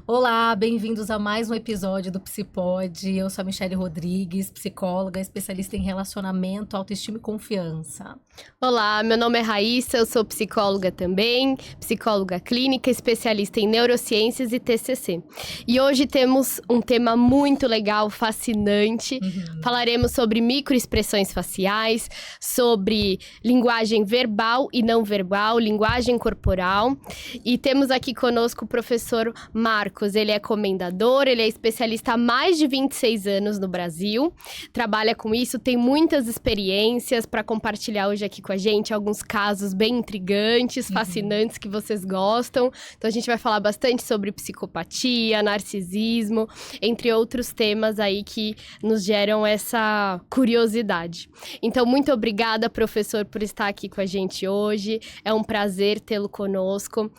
Olá, bem-vindos a mais um episódio do Psipod. Eu sou a Michele Rodrigues, psicóloga, especialista em relacionamento, autoestima e confiança. Olá, meu nome é Raíssa, eu sou psicóloga também, psicóloga clínica, especialista em neurociências e TCC. E hoje temos um tema muito legal, fascinante. Falaremos sobre microexpressões faciais, sobre linguagem verbal e não verbal, linguagem corporal. E temos aqui conosco o professor Marcos. Ele é comendador, ele é especialista há mais de 26 anos no Brasil, trabalha com isso, tem muitas experiências para compartilhar hoje aqui com a gente, alguns casos bem intrigantes, fascinantes que vocês gostam. Então a gente vai falar bastante sobre psicopatia, narcisismo, entre outros temas aí que nos geram essa curiosidade. Então muito obrigada, professor, por estar aqui com a gente hoje, é um prazer tê-lo conosco.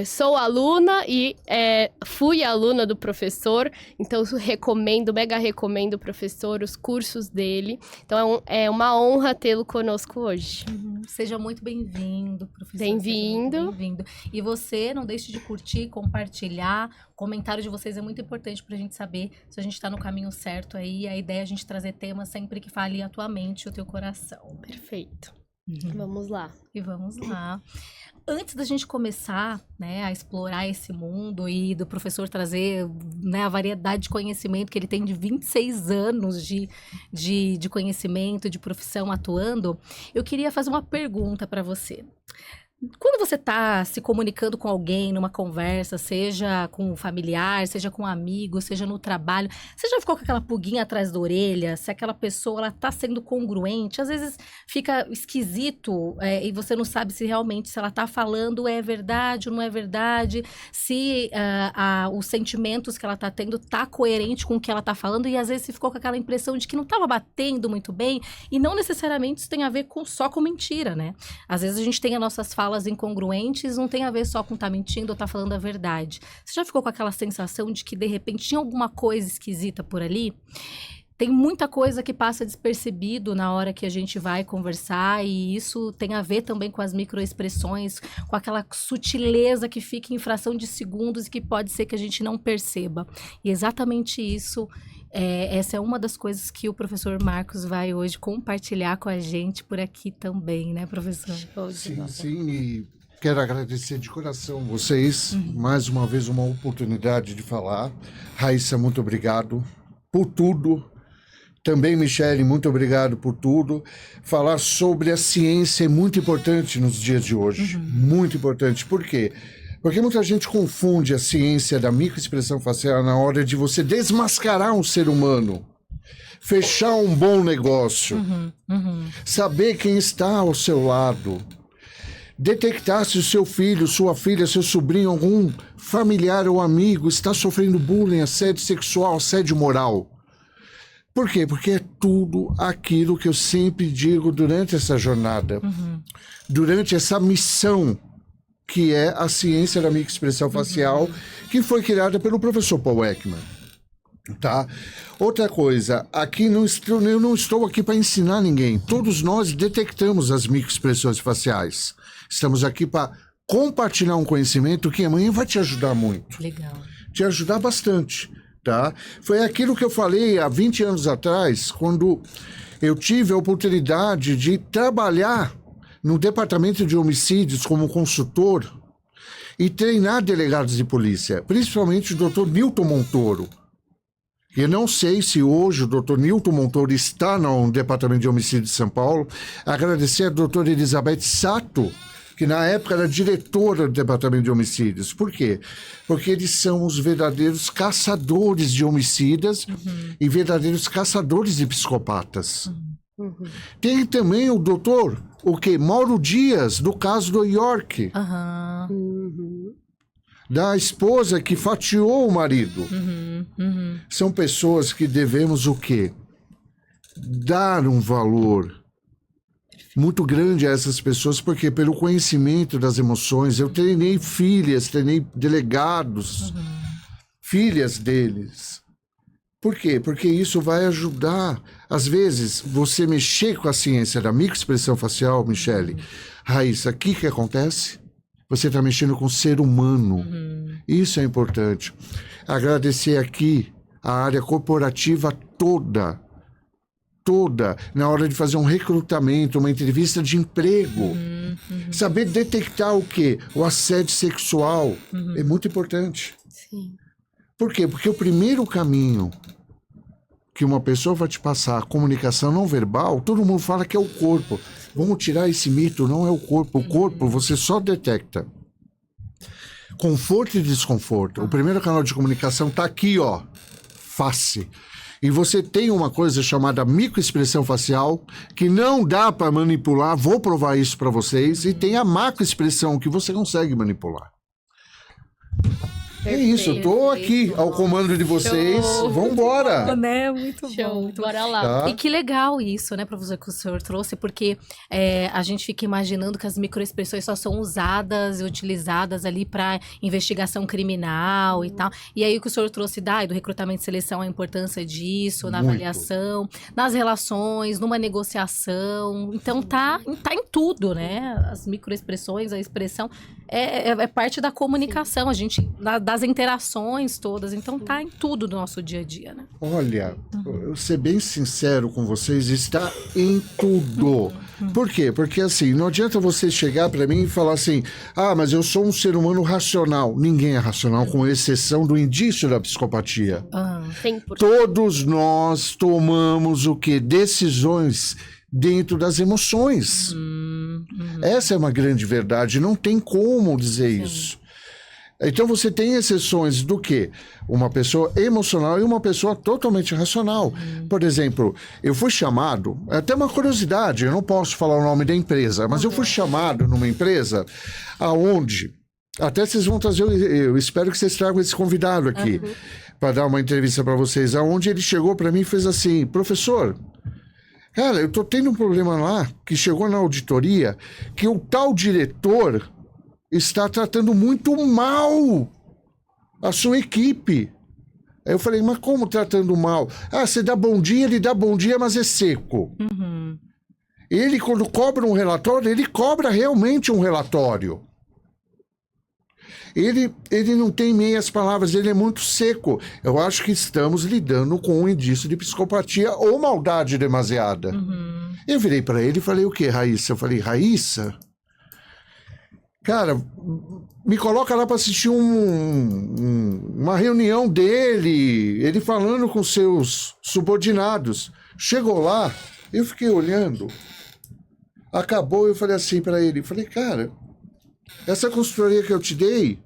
Sou aluna e fui aluna do professor, então recomendo, mega recomendo o professor, os cursos dele. Então é uma honra tê-lo conosco hoje. Seja muito bem-vindo, professor. Bem-vindo. Bem-vindo. E você, não deixe de curtir, compartilhar. O comentário de vocês é muito importante pra gente saber se a gente tá no caminho certo aí. A ideia é a gente trazer temas sempre que fale a tua mente e o teu coração. Perfeito. Vamos lá. E vamos lá. Antes da gente começar, né, a explorar esse mundo e do professor trazer, né, a variedade de conhecimento que ele tem de 26 anos de conhecimento, de profissão atuando, eu queria fazer uma pergunta para você. Quando você está se comunicando com alguém numa conversa, seja com um familiar, seja com um amigo, seja no trabalho, você já ficou com aquela pulguinha atrás da orelha? Se aquela pessoa está sendo congruente, às vezes fica esquisito e você não sabe se realmente se ela está falando é verdade ou não é verdade, se os sentimentos que ela está tendo tá coerente com o que ela está falando, e às vezes você ficou com aquela impressão de que não estava batendo muito bem, e não necessariamente isso tem a ver só com mentira, né? Às vezes a gente tem as nossas falas incongruentes, não tem a ver só com tá mentindo ou tá falando a verdade. Você já ficou com aquela sensação de que de repente tinha alguma coisa esquisita por ali? Tem muita coisa que passa despercebido na hora que a gente vai conversar, e isso tem a ver também com as microexpressões, com aquela sutileza que fica em fração de segundos e que pode ser que a gente não perceba. E exatamente isso, essa é uma das coisas que o professor Marcos vai hoje compartilhar com a gente por aqui também, né, professor? Sim, e quero agradecer de coração vocês, mais uma vez uma oportunidade de falar. Raíssa, muito obrigado por tudo. Também, Michele, muito obrigado por tudo. Falar sobre a ciência é muito importante nos dias de hoje, muito importante. Por quê? Porque muita gente confunde a ciência da microexpressão facial na hora de você desmascarar um ser humano, fechar um bom negócio, saber quem está ao seu lado, detectar se o seu filho, sua filha, seu sobrinho, algum familiar ou amigo está sofrendo bullying, assédio sexual, assédio moral. Por quê? Porque é tudo aquilo que eu sempre digo durante essa jornada, durante essa missão que é a ciência da microexpressão facial, que foi criada pelo professor Paul Ekman. Tá? Outra coisa, aqui eu não estou aqui para ensinar ninguém. Todos nós detectamos as microexpressões faciais. Estamos aqui para compartilhar um conhecimento que amanhã vai te ajudar muito. Legal. Te ajudar bastante. Tá? Foi aquilo que eu falei há 20 anos atrás, quando eu tive a oportunidade de trabalhar no departamento de homicídios como consultor e treinar delegados de polícia, principalmente o Dr. Newton Montoro. Eu não sei se hoje o Dr. Newton Montoro está no departamento de homicídios de São Paulo. Agradecer a doutora Elizabeth Sato, que na época era diretora do departamento de homicídios. Por quê? Porque eles são os verdadeiros caçadores de homicidas e verdadeiros caçadores de psicopatas. Tem também o doutor, Mauro Dias, do caso do York. Da esposa que fatiou o marido. São pessoas que devemos o quê? Dar um valor muito grande a essas pessoas, porque pelo conhecimento das emoções, eu treinei filhas, treinei delegados, filhas deles. Por quê? Porque isso vai ajudar. Às vezes, você mexer com a ciência da microexpressão facial, Michele, Raíssa, o que acontece? Você está mexendo com o ser humano. Isso é importante. Agradecer aqui a área corporativa toda, na hora de fazer um recrutamento, uma entrevista de emprego. Saber detectar o quê? O assédio sexual é muito importante. Sim. Por quê? Porque o primeiro caminho que uma pessoa vai te passar, a comunicação não verbal, todo mundo fala que é o corpo. Vamos tirar esse mito, não é o corpo. O corpo você só detecta conforto e desconforto. O primeiro canal de comunicação está aqui, ó, face. E você tem uma coisa chamada microexpressão facial, que não dá para manipular, vou provar isso para vocês, e tem a macroexpressão que você consegue manipular. É isso, eu tô aqui ao comando de vocês. Vambora! Né? Muito Show, bom. Muito bora bom. lá. Tá? E que legal isso, né, professor, que o senhor trouxe, porque a gente fica imaginando que as microexpressões só são usadas e utilizadas ali para investigação criminal e tal. E aí o que o senhor trouxe do recrutamento e seleção, a importância disso, na Muito. avaliação, nas relações, numa negociação. Então tá em tudo, né? As microexpressões, a expressão é parte da comunicação, a gente, das interações todas. Então tá em tudo do nosso dia a dia, né? Olha, eu ser bem sincero com vocês, está em tudo. Por quê? Porque assim, não adianta você chegar para mim e falar assim, mas eu sou um ser humano racional. Ninguém é racional, com exceção do indício da psicopatia. 100%. Todos nós tomamos o quê? Decisões dentro das emoções. Essa é uma grande verdade, não tem como dizer isso. Então você tem exceções do quê? Uma pessoa emocional e uma pessoa totalmente racional. Por exemplo, eu fui chamado, é até uma curiosidade, eu não posso falar o nome da empresa, mas eu fui chamado numa empresa aonde, até vocês vão trazer, eu espero que vocês tragam esse convidado aqui para dar uma entrevista para vocês, aonde ele chegou para mim e fez assim, professor, cara, eu tô tendo um problema lá, que chegou na auditoria, que o tal diretor está tratando muito mal a sua equipe. Aí eu falei, mas como tratando mal? Você dá bom dia, ele dá bom dia, mas é seco. Ele, quando cobra um relatório, ele cobra realmente um relatório. Ele não tem meias palavras, ele é muito seco. Eu acho que estamos lidando com um indício de psicopatia ou maldade demasiada. Eu virei para ele e falei, o quê, Raíssa? Eu falei, Raíssa, cara, me coloca lá para assistir uma reunião dele, ele falando com seus subordinados. Chegou lá, eu fiquei olhando, acabou, eu falei assim para ele, falei, cara, essa consultoria que eu te dei,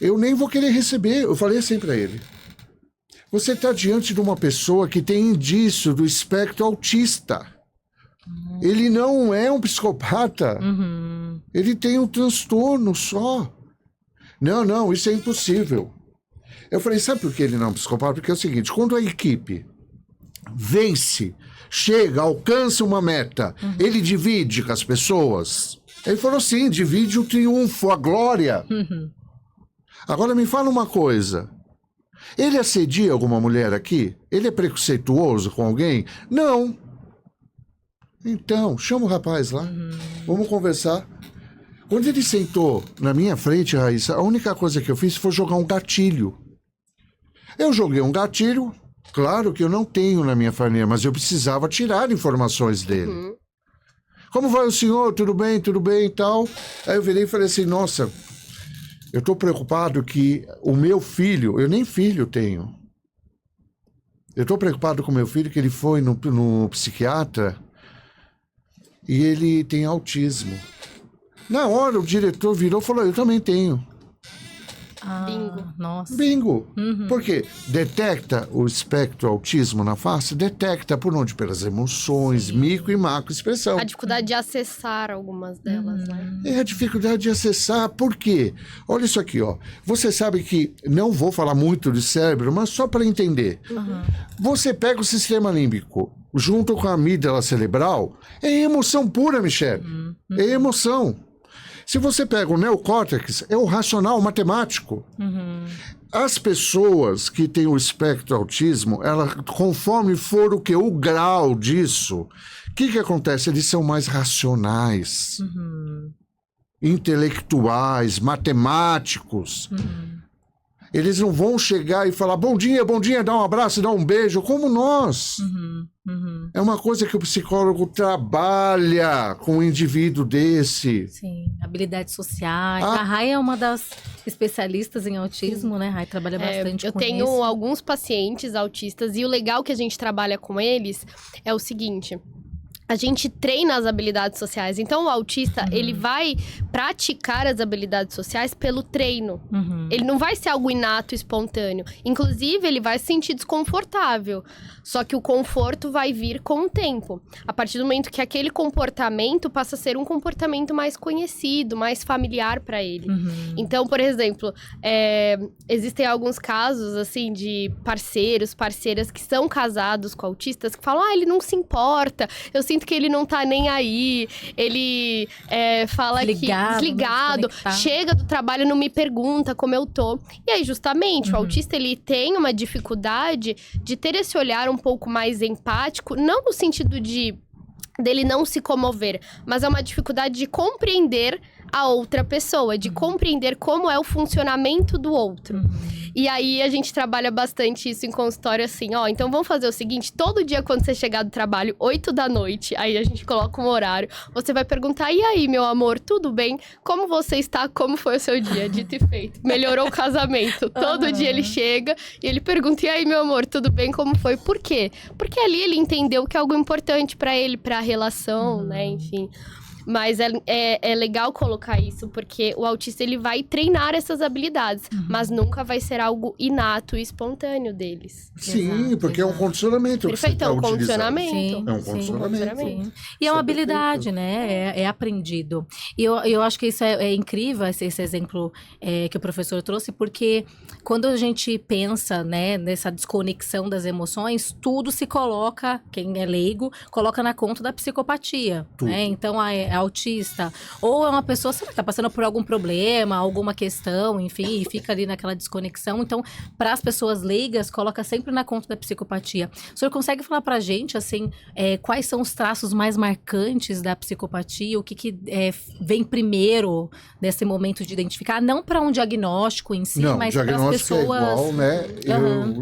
eu nem vou querer receber. Eu falei assim para ele, você está diante de uma pessoa que tem indício do espectro autista. Ele não é um psicopata. Ele tem um transtorno só. Não, isso é impossível. Eu falei, sabe por que ele não é um psicopata? Porque é o seguinte, quando a equipe vence, chega, alcança uma meta, ele divide com as pessoas. Ele falou sim, divide o triunfo, a glória. Agora me fala uma coisa. Ele assedia alguma mulher aqui? Ele é preconceituoso com alguém? Não. Então, chama o rapaz lá. Vamos conversar. Quando ele sentou na minha frente, Raíssa, a única coisa que eu fiz foi jogar um gatilho. Eu joguei um gatilho, claro que eu não tenho na minha família, mas eu precisava tirar informações dele. Como vai o senhor? Tudo bem e tal? Aí eu virei e falei assim, nossa, eu estou preocupado que o meu filho, eu nem filho tenho. Eu estou preocupado com o meu filho, que ele foi no psiquiatra e ele tem autismo. Na hora o diretor virou e falou, eu também tenho. Bingo. Nossa. Bingo. Por quê? Detecta o espectro autismo na face? Detecta por onde? Pelas emoções, micro e macro expressão. A dificuldade de acessar algumas delas, né? É a dificuldade de acessar. Por quê? Olha isso aqui, ó. Você sabe que, não vou falar muito de cérebro, mas só para entender. Você pega o sistema límbico junto com a amígdala cerebral, é emoção pura, Michele. É emoção. Se você pega o neocórtex, é o racional matemático. As pessoas que têm o espectro autismo, conforme for o que o grau disso, o que acontece? Eles são mais racionais. intelectuais, matemáticos. Eles não vão chegar e falar bom dia, dar um abraço, dar um beijo, como nós. É uma coisa que o psicólogo trabalha com um indivíduo desse. Sim, habilidades sociais. A Rai é uma das especialistas em autismo, né? A Rai trabalha bastante com isso. Eu tenho alguns pacientes autistas e o legal que a gente trabalha com eles é o seguinte... A gente treina as habilidades sociais. Então, o autista, ele vai praticar as habilidades sociais pelo treino. Ele não vai ser algo inato, espontâneo. Inclusive, ele vai se sentir desconfortável. Só que o conforto vai vir com o tempo. A partir do momento que aquele comportamento passa a ser um comportamento mais conhecido, mais familiar para ele. Então, por exemplo, existem alguns casos, assim, de parceiras que são casados com autistas, que falam, ele não se importa, eu sinto que ele não tá nem aí, ele fala desligado, chega do trabalho, não me pergunta como eu tô. E aí, justamente, o autista, ele tem uma dificuldade de ter esse olhar um pouco mais empático, não no sentido dele não se comover, mas é uma dificuldade de compreender a outra pessoa, de compreender como é o funcionamento do outro. E aí, a gente trabalha bastante isso em consultório, assim, então vamos fazer o seguinte, todo dia quando você chegar do trabalho, 8 da noite, aí a gente coloca um horário, você vai perguntar, e aí, meu amor, tudo bem? Como você está? Como foi o seu dia? Dito e feito. Melhorou o casamento. Todo dia ele chega e ele pergunta, e aí, meu amor, tudo bem? Como foi? Por quê? Porque ali ele entendeu que é algo importante pra ele, pra relação, né, enfim... Mas é legal colocar isso, porque o autista, ele vai treinar essas habilidades, mas nunca vai ser algo inato e espontâneo deles. Sim, porque é um condicionamento. Perfeito, é um condicionamento. Sim, é um condicionamento. E é uma habilidade, né? É aprendido. E eu acho que isso é incrível, esse exemplo que o professor trouxe, porque quando a gente pensa, né, nessa desconexão das emoções, tudo se coloca, quem é leigo, coloca na conta da psicopatia, né? Então, é autista, ou é uma pessoa que está passando por algum problema, alguma questão, enfim, e fica ali naquela desconexão. Então, para as pessoas leigas, coloca sempre na conta da psicopatia. O senhor consegue falar para a gente, assim, quais são os traços mais marcantes da psicopatia? O que vem primeiro nesse momento de identificar? Não para um diagnóstico em si, mas para as pessoas... Não, o diagnóstico é igual, né?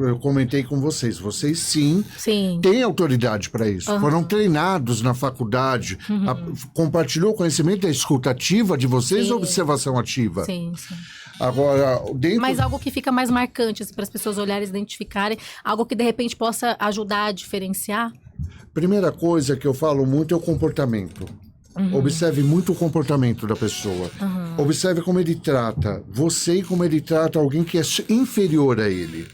Eu comentei com vocês. Vocês, sim. têm autoridade para isso. Foram treinados na faculdade, compartilhou o conhecimento da escuta ativa de vocês ou observação ativa? Sim. Agora, Mas algo que fica mais marcante, assim, para as pessoas olharem e identificarem, algo que de repente possa ajudar a diferenciar? Primeira coisa que eu falo muito é o comportamento. Observe muito o comportamento da pessoa. Observe como ele trata você e como ele trata alguém que é inferior a ele.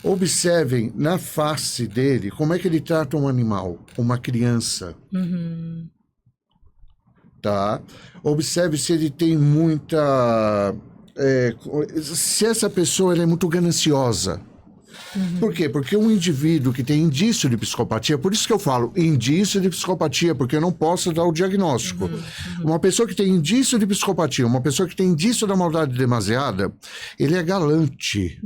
Observem na face dele como é que ele trata um animal, uma criança. Tá? Observe se ele tem muita... se essa pessoa ela é muito gananciosa. Por quê? Porque um indivíduo que tem indício de psicopatia, por isso que eu falo indício de psicopatia, porque eu não posso dar o diagnóstico. Uma pessoa que tem indício de psicopatia, uma pessoa que tem indício da maldade demasiada, ele é galante.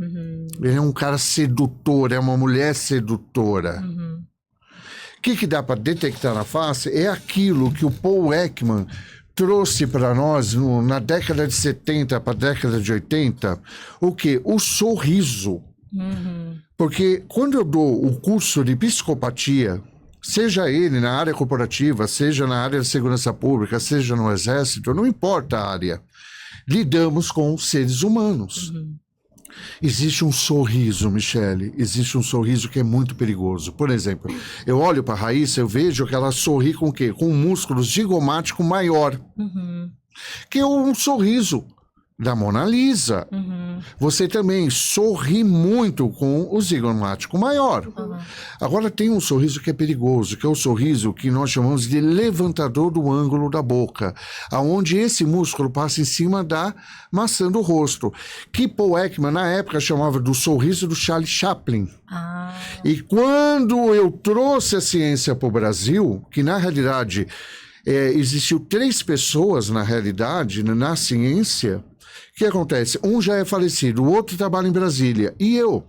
Ele é um cara sedutor, é uma mulher sedutora. O que dá para detectar na face é aquilo que o Paul Ekman trouxe para nós na década de 70 para a década de 80, o quê? O sorriso. Porque quando eu dou o curso de psicopatia, seja ele na área corporativa, seja na área de segurança pública, seja no exército, não importa a área, lidamos com seres humanos. Existe um sorriso, Michele, existe um sorriso que é muito perigoso. Por exemplo, eu olho para a Raíssa, eu vejo que ela sorri com o quê? Com um músculo zigomático maior, que é um sorriso da Mona Lisa. Você também sorri muito com o zigomático maior. Agora tem um sorriso que é perigoso, que é o sorriso que nós chamamos de levantador do ângulo da boca, aonde esse músculo passa em cima da maçã do rosto, que Paul Ekman na época chamava do sorriso do Charlie Chaplin. E quando eu trouxe a ciência para o Brasil, que na realidade existiu 3 pessoas na realidade, na ciência. O que acontece? Um já é falecido, o outro trabalha em Brasília. E eu?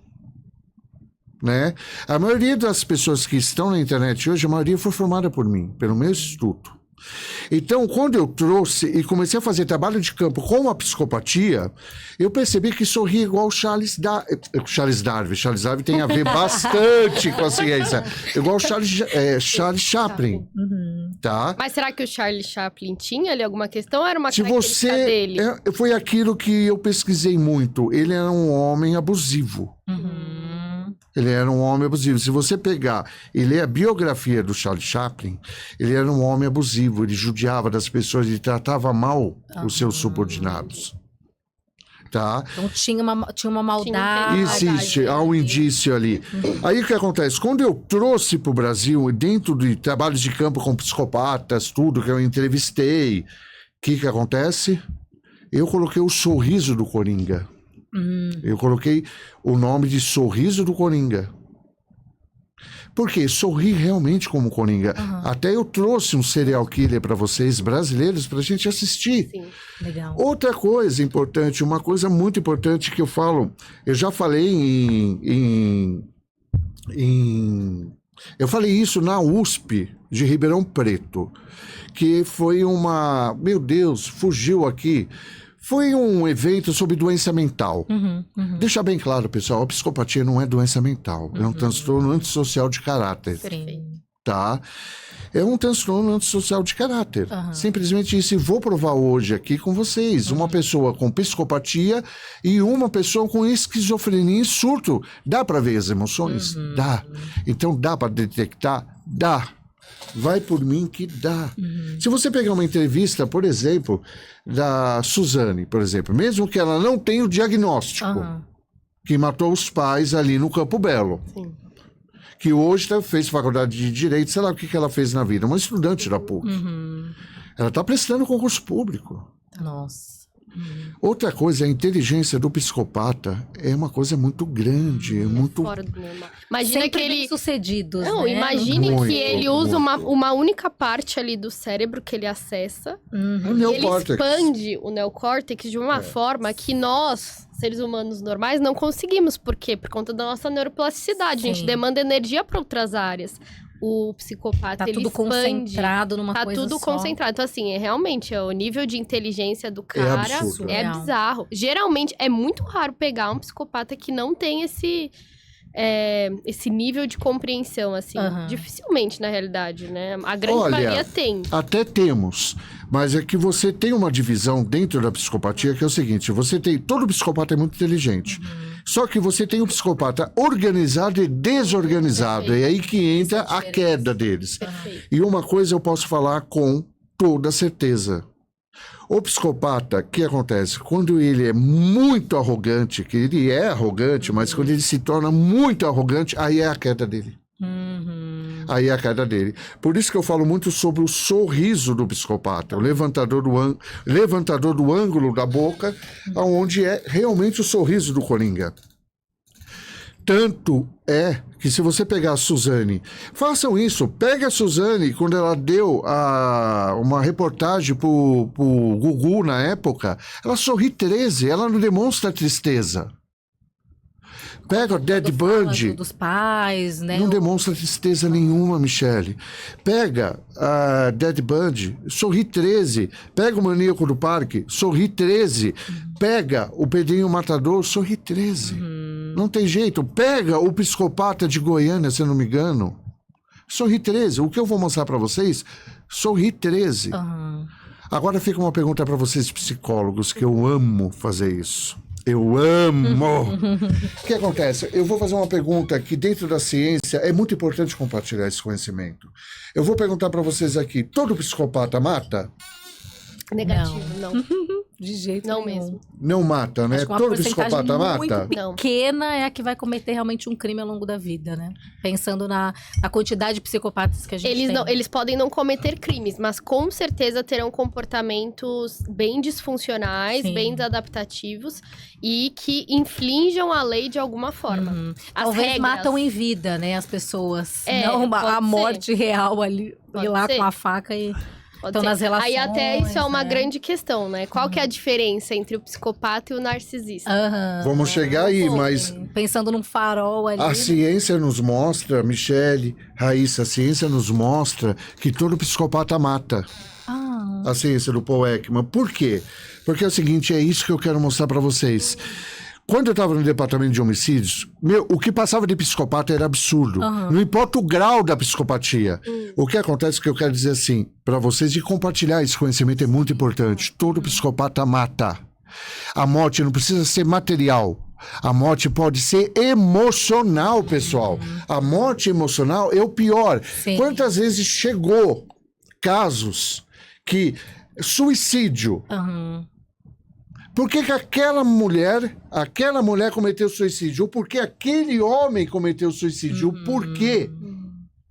Né? A maioria das pessoas que estão na internet hoje, a maioria foi formada por mim, pelo meu instituto. Então, quando eu trouxe e comecei a fazer trabalho de campo com a psicopatia, eu percebi que sorri igual o Charles Darwin. Charles Darwin tem a ver bastante com a ciência. Igual o Charles Chaplin. Tá? Mas será que o Charlie Chaplin tinha ali alguma questão ou era uma Se característica você dele? foi aquilo que eu pesquisei muito. Ele era um homem abusivo. Ele era um homem abusivo. Se você pegar e ler a biografia do Charlie Chaplin, ele era um homem abusivo. Ele judiava das pessoas, ele tratava mal os seus subordinados. Tá? Então tinha uma maldade. Existe, há um indício ali. Aí o que acontece? Quando eu trouxe para o Brasil, dentro de trabalhos de campo com psicopatas, tudo que eu entrevistei, o que acontece? Eu coloquei o sorriso do Coringa. Eu coloquei o nome de Sorriso do Coringa. Por quê? Sorri realmente como Coringa. Até eu trouxe um serial killer para vocês, brasileiros, para a gente assistir. Sim. Legal. Outra coisa importante, uma coisa muito importante que eu falo, eu já falei eu falei isso na USP de Ribeirão Preto, que foi meu Deus, fugiu aqui. Foi um evento sobre doença mental. Deixar bem claro, pessoal, a psicopatia não é doença mental. É um transtorno antissocial de caráter. Sim. Tá? É um transtorno antissocial de caráter. Simplesmente isso. E vou provar hoje aqui com vocês. Uma pessoa com psicopatia e uma pessoa com esquizofrenia e surto. Dá para ver as emoções? Dá. Então dá para detectar? Dá. Vai por mim que dá. Se você pegar uma entrevista, por exemplo, da Suzane, por exemplo, mesmo que ela não tenha o diagnóstico, que matou os pais ali no Campo Belo, Sim. que hoje fez faculdade de Direito, sei lá o que ela fez na vida, uma estudante da PUC. Ela está prestando concurso público. Nossa. Outra coisa, a inteligência do psicopata é uma coisa muito grande, é muito... Fora do normal. Imagina Sempre que ele... bem-sucedidos, Não, né? imagine Muito, que ele usa uma única parte ali do cérebro que ele acessa. O E ele neocórtex. expande o neocórtex de uma forma que nós, seres humanos normais, não conseguimos. Por quê? Por conta da nossa neuroplasticidade. A gente Sim. demanda energia para outras áreas. O psicopata, Tá ele tudo expande. concentrado numa Tá coisa tudo só. concentrado. Então, assim, realmente, o nível de inteligência do cara absurdo. é Surreal. bizarro. Geralmente, é muito raro pegar um psicopata que não tem esse nível de compreensão, assim. Dificilmente, na realidade, né? A grande Olha, maioria tem. Até temos, mas é que você tem uma divisão dentro da psicopatia que é o seguinte, todo psicopata é muito inteligente. Só que você tem o psicopata organizado e desorganizado. É aí que entra a queda deles. Perfeito. E uma coisa eu posso falar com toda certeza. O psicopata, o que acontece? Quando ele é muito arrogante, que ele é arrogante, mas quando ele se torna muito arrogante, aí é a queda dele. Aí é a queda dele. Por isso que eu falo muito sobre o sorriso do psicopata, o levantador do ângulo da boca, onde é realmente o sorriso do Coringa. Tanto é que se você pegar a Suzane, façam isso, pega a Suzane, quando ela deu uma reportagem pro Gugu na época, ela sorri 13, ela não demonstra tristeza. Pega o Dead Bundy, Dos pais, né? não demonstra tristeza nenhuma, Michele. Pega a Dead Bundy, sorri 13. Pega o Maníaco do Parque, sorri 13. Pega o Pedrinho Matador, sorri 13. Não tem jeito. Pega o Psicopata de Goiânia, se eu não me engano, sorri 13. O que eu vou mostrar para vocês, sorri 13. Agora fica uma pergunta para vocês, psicólogos, que eu amo fazer isso. Eu amo! O que acontece? Eu vou fazer uma pergunta que dentro da ciência é muito importante compartilhar esse conhecimento. Eu vou perguntar para vocês aqui, todo psicopata mata? Negativo, não. De jeito Não nenhum. mesmo. Não mata, né? Acho que uma Todo porcentagem psicopata muito mata? Não. pequena é a que vai cometer realmente um crime ao longo da vida, né? Pensando na quantidade de psicopatas que a gente tem. Eles podem não cometer crimes, mas com certeza terão comportamentos bem disfuncionais, Sim. bem desadaptativos e que infringam a lei de alguma forma. As Talvez regras. matam em vida, né, as pessoas. É, não pode a ser. morte real ali, Pode ir lá ser. com a faca e... Pode Então, ser. nas relações, Aí até isso é uma né? grande questão, né? Qual que é a diferença entre o psicopata e o narcisista? Vamos chegar aí, mas Pensando num farol ali. a ciência nos mostra, Michele, Raíssa, a ciência nos mostra que todo psicopata mata. a ciência do Paul Ekman. Por quê? Porque é o seguinte, é isso que eu quero mostrar para vocês. Quando eu estava no departamento de homicídios, o que passava de psicopata era absurdo. Não importa o grau da psicopatia. O que acontece, que eu quero dizer assim, para vocês, e compartilhar esse conhecimento é muito importante. Todo psicopata mata. A morte não precisa ser material. A morte pode ser emocional, pessoal. A morte emocional é o pior. Sim. Quantas vezes chegou casos que suicídio... Por que aquela mulher cometeu suicídio? Ou por que aquele homem cometeu suicídio? O porquê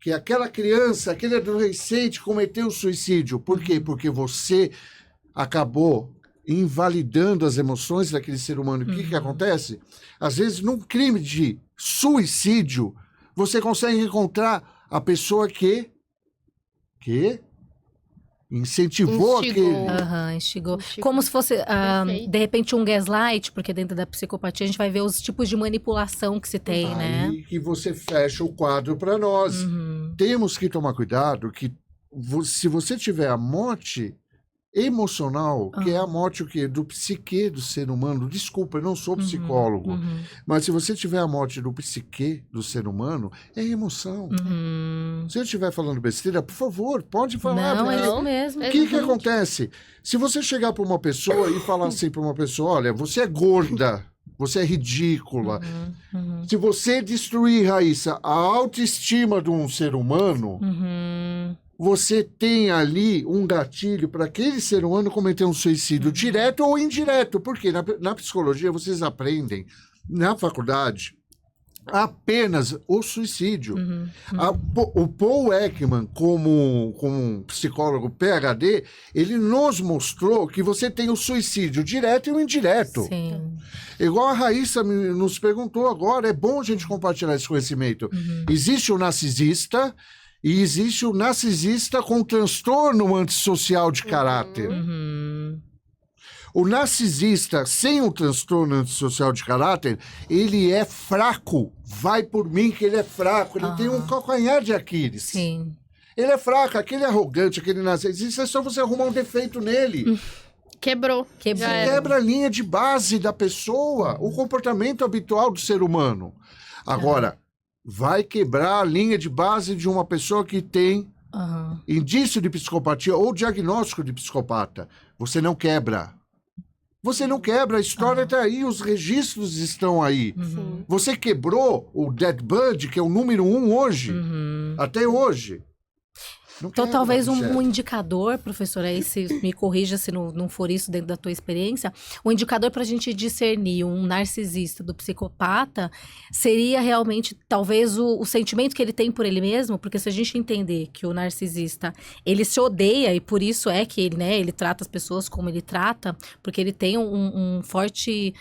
que aquela criança, aquele adolescente cometeu suicídio? Por quê? Porque você acabou invalidando as emoções daquele ser humano. O que acontece? Às vezes, num crime de suicídio, você consegue encontrar a pessoa que incentivou Instigou. aquele... Instigou. Como se fosse, de repente, um gaslight, porque dentro da psicopatia a gente vai ver os tipos de manipulação que se tem, né? Aí que você fecha o quadro para nós. Temos que tomar cuidado que se você tiver a morte emocional, que é a morte o quê? Do psique do ser humano. Desculpa, eu não sou psicólogo. Mas se você tiver a morte do psique do ser humano, é emoção. Se eu estiver falando besteira, por favor, pode falar. Não, porque é isso mesmo. o que acontece? Se você chegar para uma pessoa e falar assim para uma pessoa, olha, você é gorda, você é ridícula. Se você destruir, Raíssa, a autoestima de um ser humano, você tem ali um gatilho para aquele ser humano cometer um suicídio direto ou indireto. Porque na psicologia vocês aprendem, na faculdade, apenas o suicídio. O Paul Ekman, como um psicólogo PhD, ele nos mostrou que você tem o suicídio direto e o indireto. Sim. Igual a Raíssa nos perguntou agora, é bom a gente compartilhar esse conhecimento. Existe o narcisista e existe o narcisista com transtorno antissocial de caráter. O narcisista sem um transtorno antissocial de caráter, ele é fraco. Vai por mim que ele é fraco. Ele tem um calcanhar de Aquiles. Sim. Ele é fraco, aquele arrogante, aquele narcisista, é só você arrumar um defeito nele. Quebrou. Quebrou. Já era. Quebra a linha de base da pessoa, o comportamento habitual do ser humano. Agora, vai quebrar a linha de base de uma pessoa que tem indício de psicopatia ou diagnóstico de psicopata. Você não quebra. Você não quebra, a história está aí, os registros estão aí. Você quebrou o Dead Bud, que é o número 1 hoje, até hoje. Não Então, quebra, talvez Michele. um indicador, professor, aí se me corrija se não for isso dentro da tua experiência, um indicador para a gente discernir um narcisista do psicopata seria realmente, talvez, o sentimento que ele tem por ele mesmo, porque se a gente entender que o narcisista, ele se odeia e por isso é que ele, né, ele trata as pessoas como ele trata, porque ele tem um forte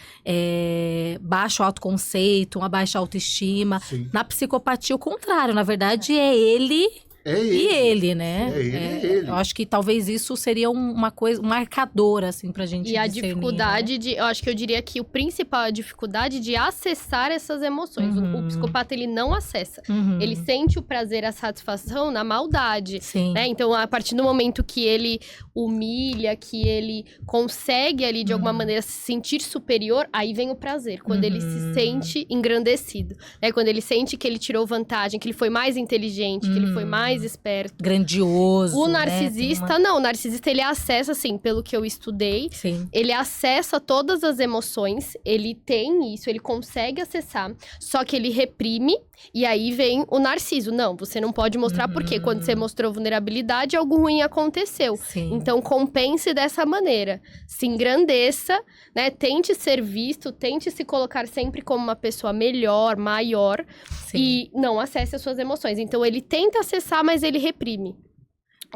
baixo autoconceito, uma baixa autoestima. Sim. Na psicopatia, o contrário, na verdade, é ele... É ele. E ele, né? É ele. Eu acho que talvez isso seria uma coisa, um marcador, assim, pra gente E a discernir, dificuldade né? eu acho que eu diria que o principal é a dificuldade de acessar essas emoções. O psicopata, ele não acessa. Ele sente o prazer, a satisfação na maldade. Sim. Né? Então, a partir do momento que ele humilha, que ele consegue ali, de alguma maneira, se sentir superior, aí vem o prazer. Quando ele se sente engrandecido. Né? Quando ele sente que ele tirou vantagem, que ele foi mais inteligente, que ele foi mais esperto. Grandioso, O né? narcisista, não. O narcisista, ele acessa, assim, pelo que eu estudei, Sim. ele acessa todas as emoções, ele tem isso, ele consegue acessar, só que ele reprime, e aí vem o narciso. Não, você não pode mostrar porque quando você mostrou vulnerabilidade, algo ruim aconteceu. Sim. Então, compense dessa maneira. Se engrandeça, né? Tente ser visto, tente se colocar sempre como uma pessoa melhor, maior, Sim. e não acesse as suas emoções. Então, ele tenta acessar, mas ele reprime.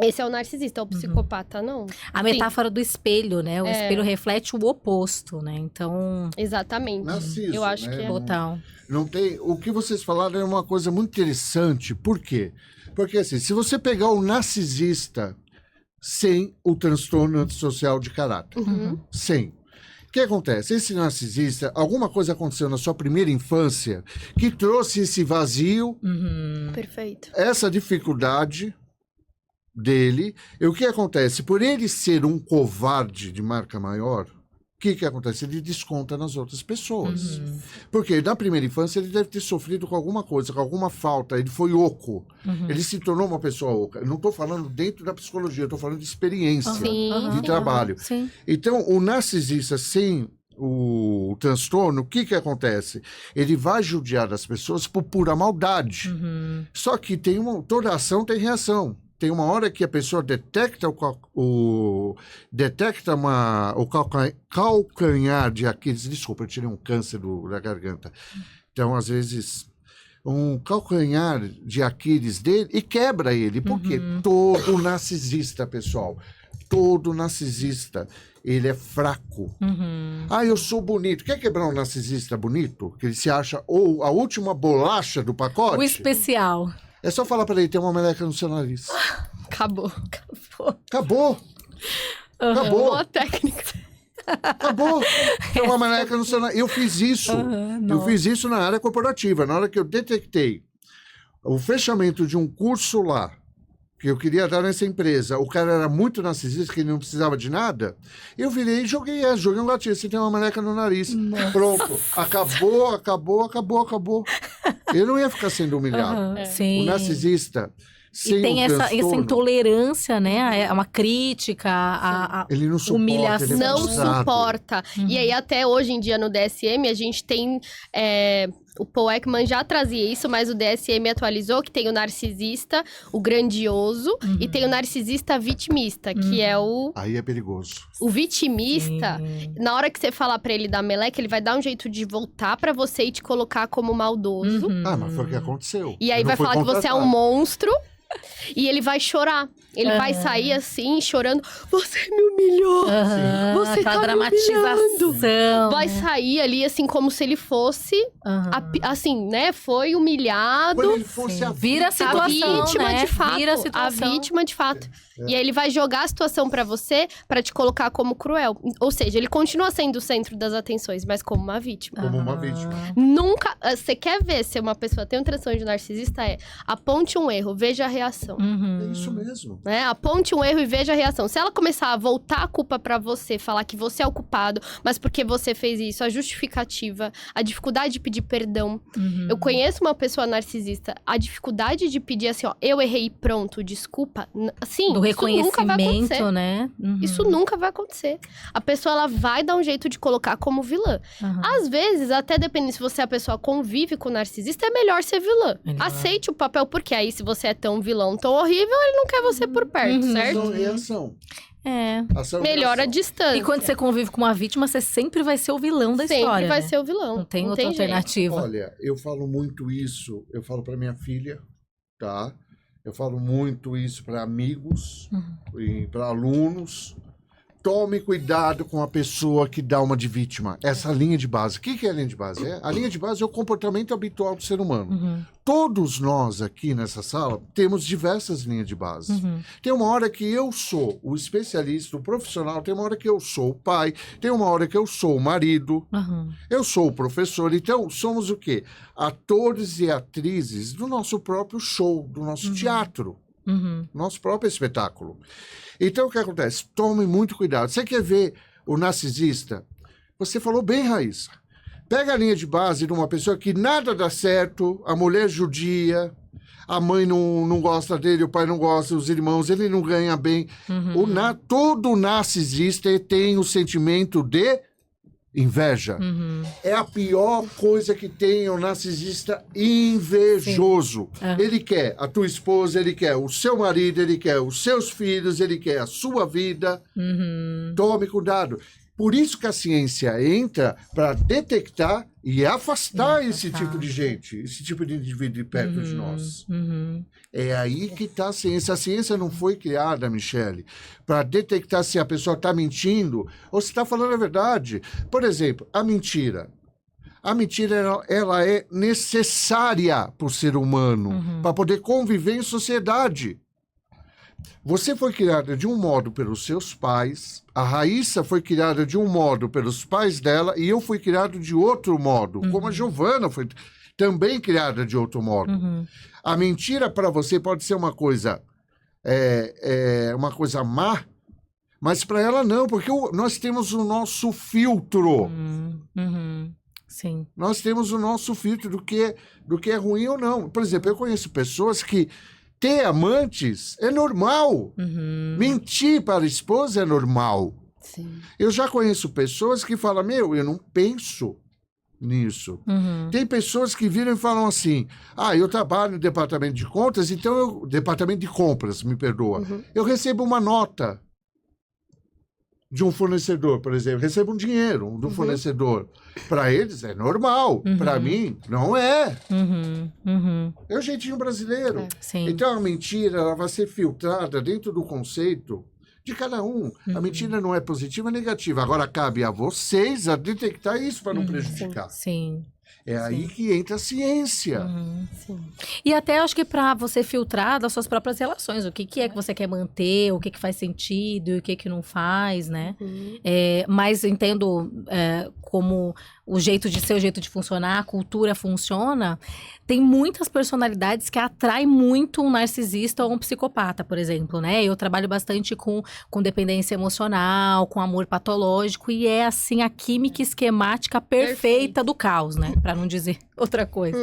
Esse é o narcisista, o psicopata, não. A metáfora do espelho, né? O É. espelho reflete o oposto, né? Então, Exatamente. Narciso, Eu acho né? que é. total. Não tem... O que vocês falaram é uma coisa muito interessante. Por quê? Porque, assim, se você pegar o narcisista sem o transtorno antissocial de caráter, sem. O que acontece? Esse narcisista, alguma coisa aconteceu na sua primeira infância que trouxe esse vazio, Perfeito. essa dificuldade, dele. E o que acontece? Por ele ser um covarde de marca maior, o que acontece? Ele desconta nas outras pessoas. Porque na primeira infância ele deve ter sofrido com alguma coisa, com alguma falta. Ele foi oco. Ele se tornou uma pessoa oca. Eu não estou falando dentro da psicologia, eu estou falando de experiência, de trabalho. Sim. Então, o narcisista sem o transtorno, o que acontece? Ele vai judiar das pessoas por pura maldade. Só que toda ação tem reação. Tem uma hora que a pessoa detecta o calcanhar de Aquiles. Desculpa, eu tirei um câncer da garganta. Então, às vezes, um calcanhar de Aquiles dele e quebra ele. Por quê? Todo narcisista, pessoal, todo narcisista, ele é fraco. Ah, eu sou bonito. Quer quebrar um narcisista bonito? Que ele se acha a última bolacha do pacote? O especial. É só falar pra ele, tem uma meleca no seu nariz. Acabou. Acabou. Acabou. Boa técnica. Acabou. Tem uma meleca no seu nariz. Eu fiz isso. Eu fiz isso na área corporativa. Na hora que eu detectei o fechamento de um curso lá, que eu queria dar nessa empresa, o cara era muito narcisista, que ele não precisava de nada, eu virei e joguei um gatinho. Você tem uma meleca no nariz. Pronto. Acabou. Eu não ia ficar sendo humilhado. Sim. O narcisista, sem E tem o essa transtorno, intolerância, né? É uma crítica, a ele não suporta, humilhação. ele é Não frustrado. suporta. E aí, até hoje em dia, no DSM, a gente tem... o Paul Ekman já trazia isso, mas o DSM atualizou que tem o narcisista, o grandioso, e tem o narcisista vitimista, que é o... Aí é perigoso. O vitimista, na hora que você falar pra ele da meleca, ele vai dar um jeito de voltar pra você e te colocar como maldoso. Ah, mas foi o que aconteceu. E aí Não vai foi falar que você é um contratado. monstro. E ele vai chorar. Ele vai sair assim, chorando. Você me humilhou. Você Aquela tá me humilhando. dramatização. Vai sair ali, assim, como se ele fosse... assim, né? Foi humilhado. Quando ele fosse a Vira a A situação, vítima né? de fato. Vira a A situação. vítima de fato. E aí ele vai jogar a situação pra você pra te colocar como cruel. Ou seja, ele continua sendo o centro das atenções, mas como uma vítima. como uma vítima. Nunca... Você quer ver se uma pessoa tem um transtorno de narcisista? Aponte um erro, veja a reação. É isso mesmo. Né? Aponte um erro e veja a reação. Se ela começar a voltar a culpa pra você, falar que você é o culpado, mas porque você fez isso, a justificativa, a dificuldade de pedir perdão. Eu conheço uma pessoa narcisista, a dificuldade de pedir assim, ó, eu errei, pronto, desculpa. Assim, Do isso nunca vai acontecer. reconhecimento, né? Isso nunca vai acontecer. A pessoa, ela vai dar um jeito de colocar como vilã. Às vezes, até dependendo se você é a pessoa convive com o narcisista, é melhor ser vilã. Melhor. Aceite o papel, porque aí se você é tão vilão, tão horrível, ele não quer você por perto, certo? Ação e reação. É. Ação e Melhor a reação. distância. E quando você convive com uma vítima, você sempre vai ser o vilão da Sempre história. vai né? ser o vilão. Não tem outra jeito. alternativa. Olha, eu falo muito isso, eu falo para minha filha, tá? Eu falo muito isso para amigos e para alunos. Tome cuidado com a pessoa que dá uma de vítima. Essa linha de base. O que é a linha de base? A linha de base é o comportamento habitual do ser humano. Todos nós aqui nessa sala temos diversas linhas de base. Tem uma hora que eu sou o especialista, o profissional, tem uma hora que eu sou o pai, tem uma hora que eu sou o marido, eu sou o professor. Então, somos o quê? Atores e atrizes do nosso próprio show, do nosso teatro. Nosso próprio espetáculo. Então, o que acontece? Tome muito cuidado. Você quer ver o narcisista? Você falou bem, Raíssa. Pega a linha de base de uma pessoa que nada dá certo, a mulher judia, a mãe não gosta dele, o pai não gosta, os irmãos, ele não ganha bem. Todo narcisista tem o sentimento de inveja. É a pior coisa que tem o narcisista invejoso. Ele quer a tua esposa, ele quer o seu marido, ele quer os seus filhos, ele quer a sua vida. Tome cuidado. Por isso que a ciência entra para detectar e afastar esse tipo de gente, esse tipo de indivíduo de perto de nós. É aí que está a ciência. A ciência não foi criada, Michele, para detectar se a pessoa está mentindo ou se está falando a verdade. Por exemplo, a mentira. A mentira, ela é necessária para o ser humano, para poder conviver em sociedade. Você foi criada de um modo pelos seus pais, a Raíssa foi criada de um modo pelos pais dela e eu fui criado de outro modo, como a Giovana foi também criada de outro modo. A mentira para você pode ser uma coisa é uma coisa má, mas para ela não, porque nós temos o nosso filtro. Sim. Nós temos o nosso filtro do que é ruim ou não. Por exemplo, eu conheço pessoas que ter amantes é normal. Mentir para a esposa é normal. Sim. Eu já conheço pessoas que falam, eu não penso nisso. Tem pessoas que viram e falam assim, eu trabalho no departamento de contas, então departamento de compras, me perdoa. Eu recebo uma nota de um fornecedor, por exemplo, recebo um dinheiro do fornecedor. Para eles é normal, para mim não é. É o jeitinho brasileiro. Sim. Então a mentira ela vai ser filtrada dentro do conceito de cada um. A mentira não é positiva nem negativa. Agora cabe a vocês a detectar isso para não prejudicar. Sim. É aí que entra a ciência. Sim. E até acho que para você filtrar das suas próprias relações, o que é que você quer manter, o que faz sentido e o que não faz, né? Mas entendo como o jeito de ser, o jeito de funcionar, a cultura funciona. Tem muitas personalidades que atraem muito um narcisista ou um psicopata, por exemplo, né? Eu trabalho bastante com dependência emocional, com amor patológico, e é assim a química esquemática perfeita do caos, né? Para não dizer outra coisa.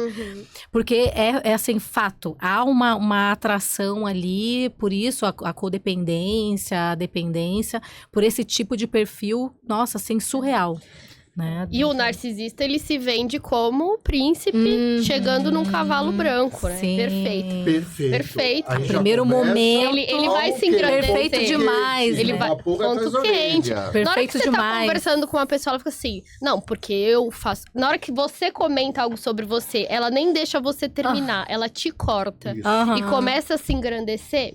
Porque é assim, fato, há uma atração ali, por isso a codependência, a dependência, por esse tipo de perfil, nossa, assim, surreal. Né? E o narcisista, ele se vende como príncipe chegando num cavalo branco, né? Sim. Perfeito. Aí já Primeiro começa- momento. Ele vai se engrandecer. Perfeito demais, Ele né? vai Uma pulga atrás ponto da quente. orelha. Na hora que Perfeito você tá demais. conversando com uma pessoa, ela fica assim, não, porque eu faço... Na hora que você comenta algo sobre você, ela nem deixa você terminar, ela te corta. Isso. E começa a se engrandecer,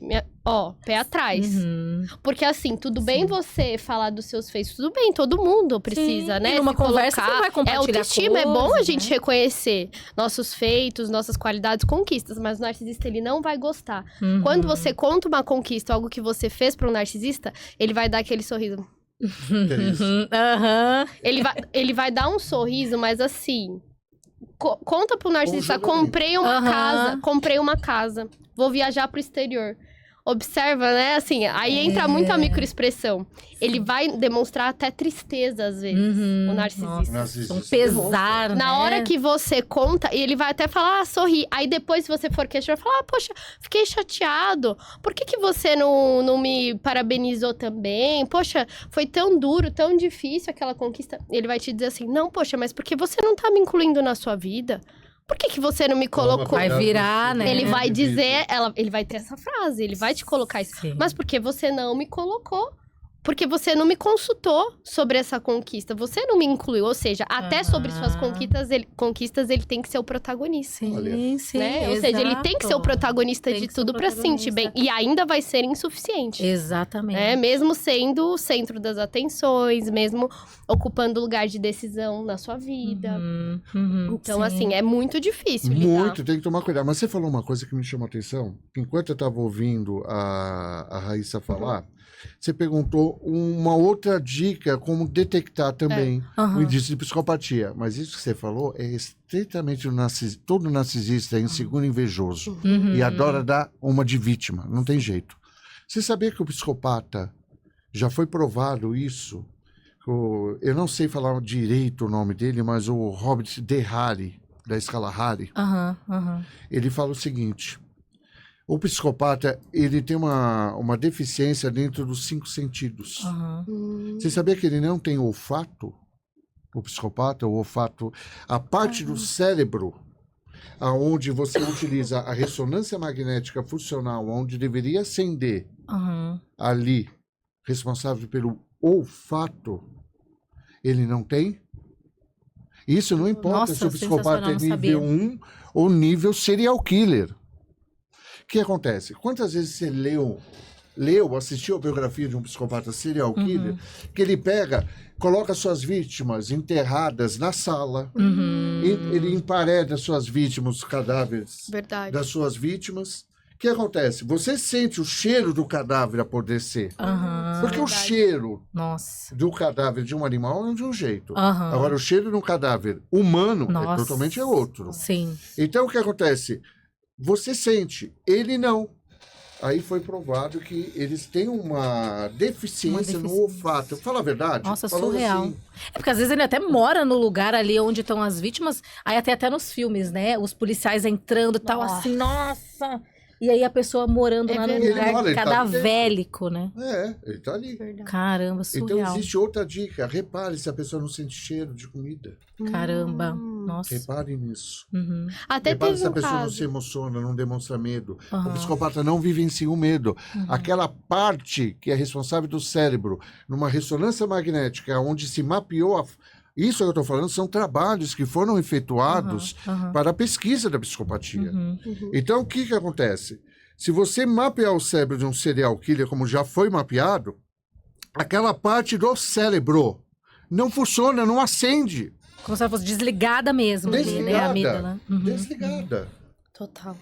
pé atrás. Porque assim, tudo bem você falar dos seus feitos, tudo bem, todo mundo precisa, Sim. né? E numa se conversa colocar. você vai compartilhar Autoestima, é bom a coisas, gente né? reconhecer nossos feitos, nossas qualidades, conquistas, mas o narcisista, ele não vai gostar. Quando você conta uma conquista, algo que você fez para um narcisista, ele vai dar aquele sorriso. Que é isso. Ele vai dar um sorriso, mas assim... conta pro narcisista, julgamento. comprei uma casa, vou viajar pro exterior. Observa, né? Assim, aí entra muito a microexpressão. Ele vai demonstrar até tristeza, às vezes, o narcisista. Narcisista. Um pesar, né? Na hora que você conta, e ele vai até falar, sorri. Aí depois, se você for questionar, falar, poxa, fiquei chateado. Por que você não me parabenizou também? Poxa, foi tão duro, tão difícil aquela conquista. Ele vai te dizer assim, não, poxa, mas porque você não tá me incluindo na sua vida? Por que você não me colocou? Vai virar, né? Ele vai dizer, ele vai ter essa frase, ele vai te colocar isso. Sim. Mas porque você não me colocou? Porque você não me consultou sobre essa conquista, você não me incluiu. Ou seja, até sobre suas conquistas, ele tem que ser o protagonista. Sim, Olha. sim, Né? Ou seja, ele tem que ser o protagonista Tem de que ser o tudo pra se sentir bem. protagonista. E ainda vai ser insuficiente. Exatamente. Né? Mesmo sendo o centro das atenções, mesmo ocupando lugar de decisão na sua vida. Então, sim. assim, é muito difícil lidar. Muito, tem que tomar cuidado. Mas você falou uma coisa que me chamou a atenção. Enquanto eu estava ouvindo a Raíssa falar, você perguntou uma outra dica, como detectar também o indício de psicopatia. Mas isso que você falou é estritamente todo narcisista é inseguro e invejoso. E adora dar uma de vítima, não tem jeito. Você sabia que o psicopata, já foi provado isso, eu não sei falar direito o nome dele, mas o Robert D. Harry, da escala Harry, ele fala o seguinte: o psicopata, ele tem uma deficiência dentro dos 5 sentidos. Você sabia que ele não tem olfato? O psicopata, o olfato, a parte do cérebro aonde você utiliza a ressonância magnética funcional, onde deveria acender ali, responsável pelo olfato, ele não tem? Isso não importa Nossa, se o psicopata é sensacional, não nível sabia. 1 ou nível serial killer. O que acontece? Quantas vezes você assistiu a biografia de um psicopata serial killer, que ele pega, coloca suas vítimas enterradas na sala, ele empareda suas vítimas, os cadáveres Verdade. das suas vítimas. O que acontece? Você sente o cheiro do cadáver apodrecer. Porque o cheiro Nossa. do cadáver de um animal é de um jeito. Agora, o cheiro de um cadáver humano é totalmente outro. Sim. Então, o que acontece? Você sente, ele não. aí foi provado que eles têm uma deficiência no olfato. Fala a verdade. Nossa, falando surreal. assim, É porque às vezes ele até mora no lugar ali onde estão as vítimas. Aí até nos filmes, né? Os policiais entrando e tal, Nossa. assim, nossa! E aí a pessoa morando É lá no verdade. Ele lugar mora, ele tá cadavélico, né? ele tá ali. Verdade. Caramba, Então surreal. existe outra dica. Repare se a pessoa não sente cheiro de comida. Caramba, nossa. Repare nisso. Uhum. Até Repare teve se a um pessoa não caso. se emociona, não demonstra medo. O Aham. psicopata não vivencia o medo. Uhum. Aquela parte que é responsável do cérebro, numa ressonância magnética, onde se mapeou isso que eu estou falando são trabalhos que foram efetuados Aham. para a pesquisa da psicopatia. Uhum. Então, o que acontece? Se você mapear o cérebro de um serial killer, como já foi mapeado, aquela parte do cérebro não funciona, não acende. Como se ela fosse desligada mesmo, ali, né? A Desligada. amígdala. Uhum. Desligada. Total.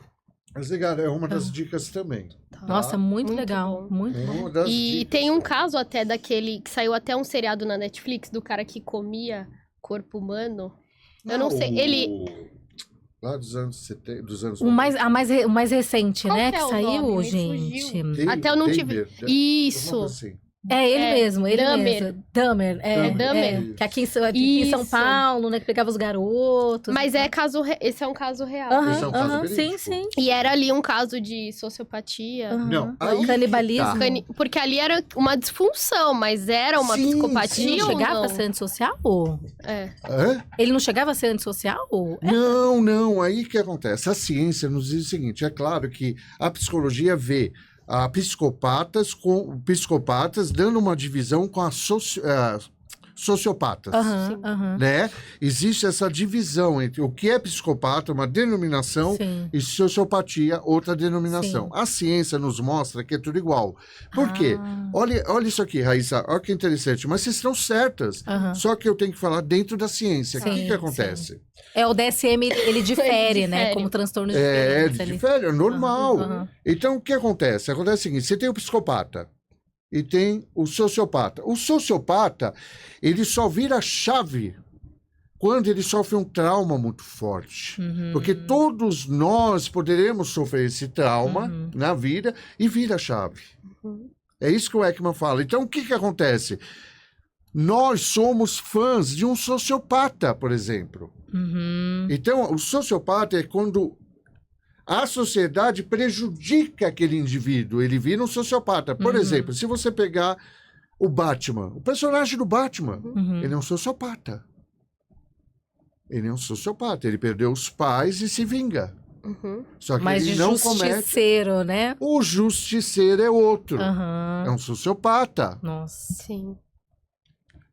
Desligada é uma das dicas também. Tá. Nossa, muito Muito legal. bom. Muito É bom. uma das E dicas. tem um caso até daquele que saiu até um seriado na Netflix do cara que comia corpo humano. Eu não sei, ele... Lá dos anos 70, dos anos O mais recente, Qual né? que Que é o saiu, nome? Me gente. fugiu. Até eu não tive- Isso. Assim. É ele É, mesmo, ele Dahmer. mesmo. Dahmer. É Dahmer. Que aqui em São Isso. Paulo, né? Que pegava os garotos. Mas é caso... Esse é um caso real. Aham, Esse é um caso aham, sim, verídico. sim. E era ali um caso de sociopatia. Aham. Não, aí que Canibalismo. tá. Porque ali era uma disfunção, mas era uma Sim, psicopatia Ele não ou chegava não? a ser antissocial? É. Hã? Ele não chegava a ser antissocial? Não. Aí que acontece? A ciência nos diz o seguinte: é claro que a psicologia vê psicopatas dando uma divisão com as sociopatas. Aham, aham. Né? Existe essa divisão entre o que é psicopata, uma denominação, Sim. e sociopatia, outra denominação. Sim. A ciência nos mostra que é tudo igual. Por quê? Ah. Olha isso aqui, Raíssa, olha que interessante, mas vocês estão certas. Aham. Só que eu tenho que falar dentro da ciência. O que Sim, que acontece? É, o DSM, ele difere, né? difere. Como transtorno É, diferente. ele ali. difere, é normal. Aham. Então, o que acontece? Acontece o seguinte, você tem o psicopata e tem o sociopata. O sociopata, ele só vira chave quando ele sofre um trauma muito forte. Uhum. Porque todos nós poderemos sofrer esse trauma Uhum. na vida e vira chave. É isso que o Ekman fala. Então, o que que acontece? Nós somos fãs de um sociopata, por exemplo. Uhum. Então, o sociopata é quando a sociedade prejudica aquele indivíduo. Ele vira um sociopata. Por Uhum. exemplo, se você pegar o Batman, o personagem do Batman, Uhum. ele é um sociopata. Ele é um sociopata. Ele perdeu os pais e se vinga. Uhum. Só que Mas ele de não comete. justiceiro, né? O justiceiro é outro. Aham. É um sociopata. Nossa. Sim.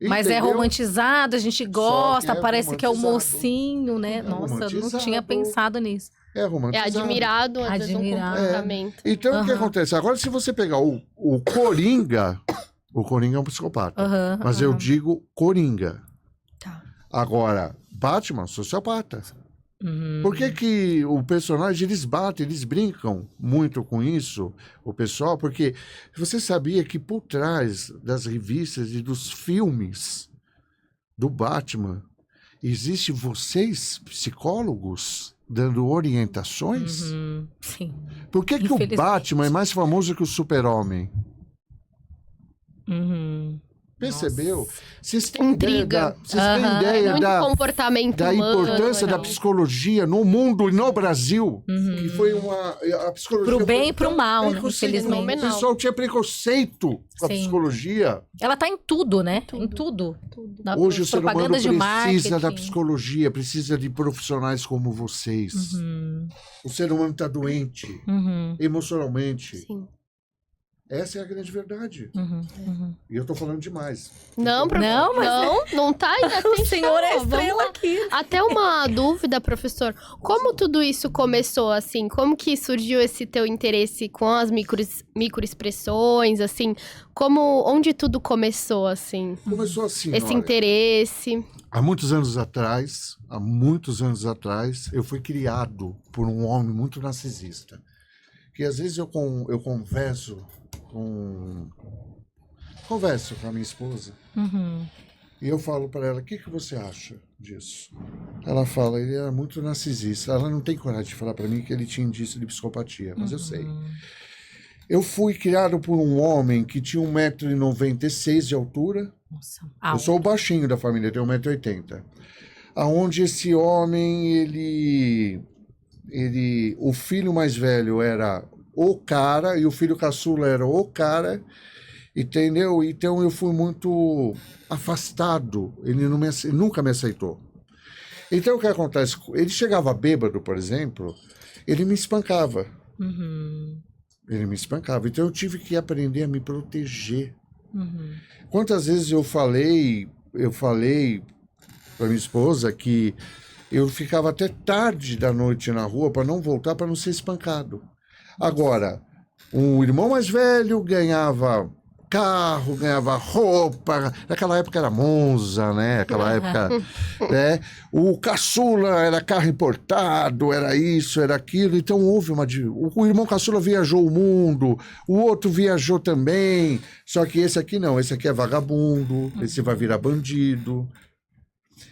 Mas é Entendeu? romantizado, a gente Só gosta, que é parece que é o romantizado. mocinho, né? É Nossa, eu não romantizado. tinha pensado nisso. É É romantizado. admirado, às vezes, um Admirado. comportamento. Então, o que Aham. acontece? Agora, se você pegar o Coringa, o Coringa é um psicopata. Aham, Mas eu aham. digo Coringa. Tá. Agora, Batman, sociopata. Uhum. Por que que o personagem, eles batem, eles brincam muito com isso, o pessoal? Porque você sabia que por trás das revistas e dos filmes do Batman, existe vocês, psicólogos, dando orientações? Uhum. Sim. Por que que o Infelizmente. Batman é mais famoso que o Super-Homem? Uhum. Percebeu? Vocês têm ideia Intriga. vocês têm Aham. ideia Muito da, comportamento da humano, importância da não. psicologia no mundo e no Brasil? Uhum. Que foi a psicologia. Pro bem foi e pro tão mal, né? preconceito. Infelizmente. O pessoal tinha preconceito com a Sim. psicologia. Ela tá em tudo, né? Tudo. Em tudo. Tudo. Na Hoje o ser humano propaganda de precisa da marketing. psicologia, precisa de profissionais como vocês. Uhum. O ser humano está doente Uhum. emocionalmente. Sim. Essa é a grande verdade. Uhum. Uhum. E eu tô falando demais. Não, Não, mas não tá ainda. o senhor é a Vamos estrela lá. aqui. Até uma dúvida, professor. Como tudo isso começou, assim? Como que surgiu esse teu interesse com as microexpressões, assim? Onde tudo começou, assim? Começou assim, Esse olha. interesse. Há muitos anos atrás, eu fui criado por um homem muito narcisista. Que às vezes eu converso com a minha esposa Uhum. e eu falo para ela, o que você acha disso? Ela fala, ele era muito narcisista. Ela não tem coragem de falar para mim que ele tinha indício de psicopatia, mas eu sei. Eu fui criado por um homem que tinha 1,96 m de altura. Nossa, Eu sou o baixinho da família, tenho 1,80 m. Aonde esse homem, o filho mais velho era o cara e o filho caçula era o cara, entendeu? Então eu fui muito afastado, ele nunca me aceitou. Então o que acontece? Ele chegava bêbado, por exemplo, ele me espancava. Ele me espancava. Então eu tive que aprender a me proteger. Quantas vezes eu falei para minha esposa que eu ficava até tarde da noite na rua para não voltar, para não ser espancado. Agora, o irmão mais velho ganhava carro, ganhava roupa. Naquela época era Monza, né? Aquela época, né? O caçula era carro importado, era isso, era aquilo. Então houve o irmão caçula viajou o mundo, o outro viajou também. Só que esse aqui não, esse aqui é vagabundo, esse vai virar bandido.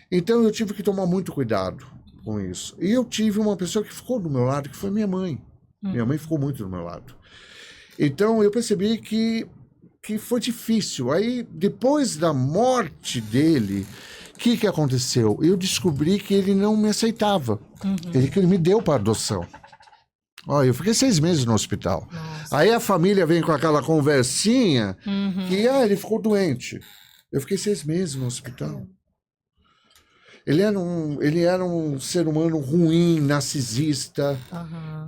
Então eu tive que tomar muito cuidado com isso. E eu tive uma pessoa que ficou do meu lado, que foi minha mãe. Minha mãe ficou muito do meu lado. Então eu percebi que foi difícil. Aí, depois da morte dele, o que aconteceu? Eu descobri que ele não me aceitava. Ele me deu para adoção. Ó, eu fiquei 6 meses no hospital. Nossa. Aí a família vem com aquela conversinha que ele ficou doente. Eu fiquei 6 meses no hospital. Ele era um ser humano ruim, narcisista.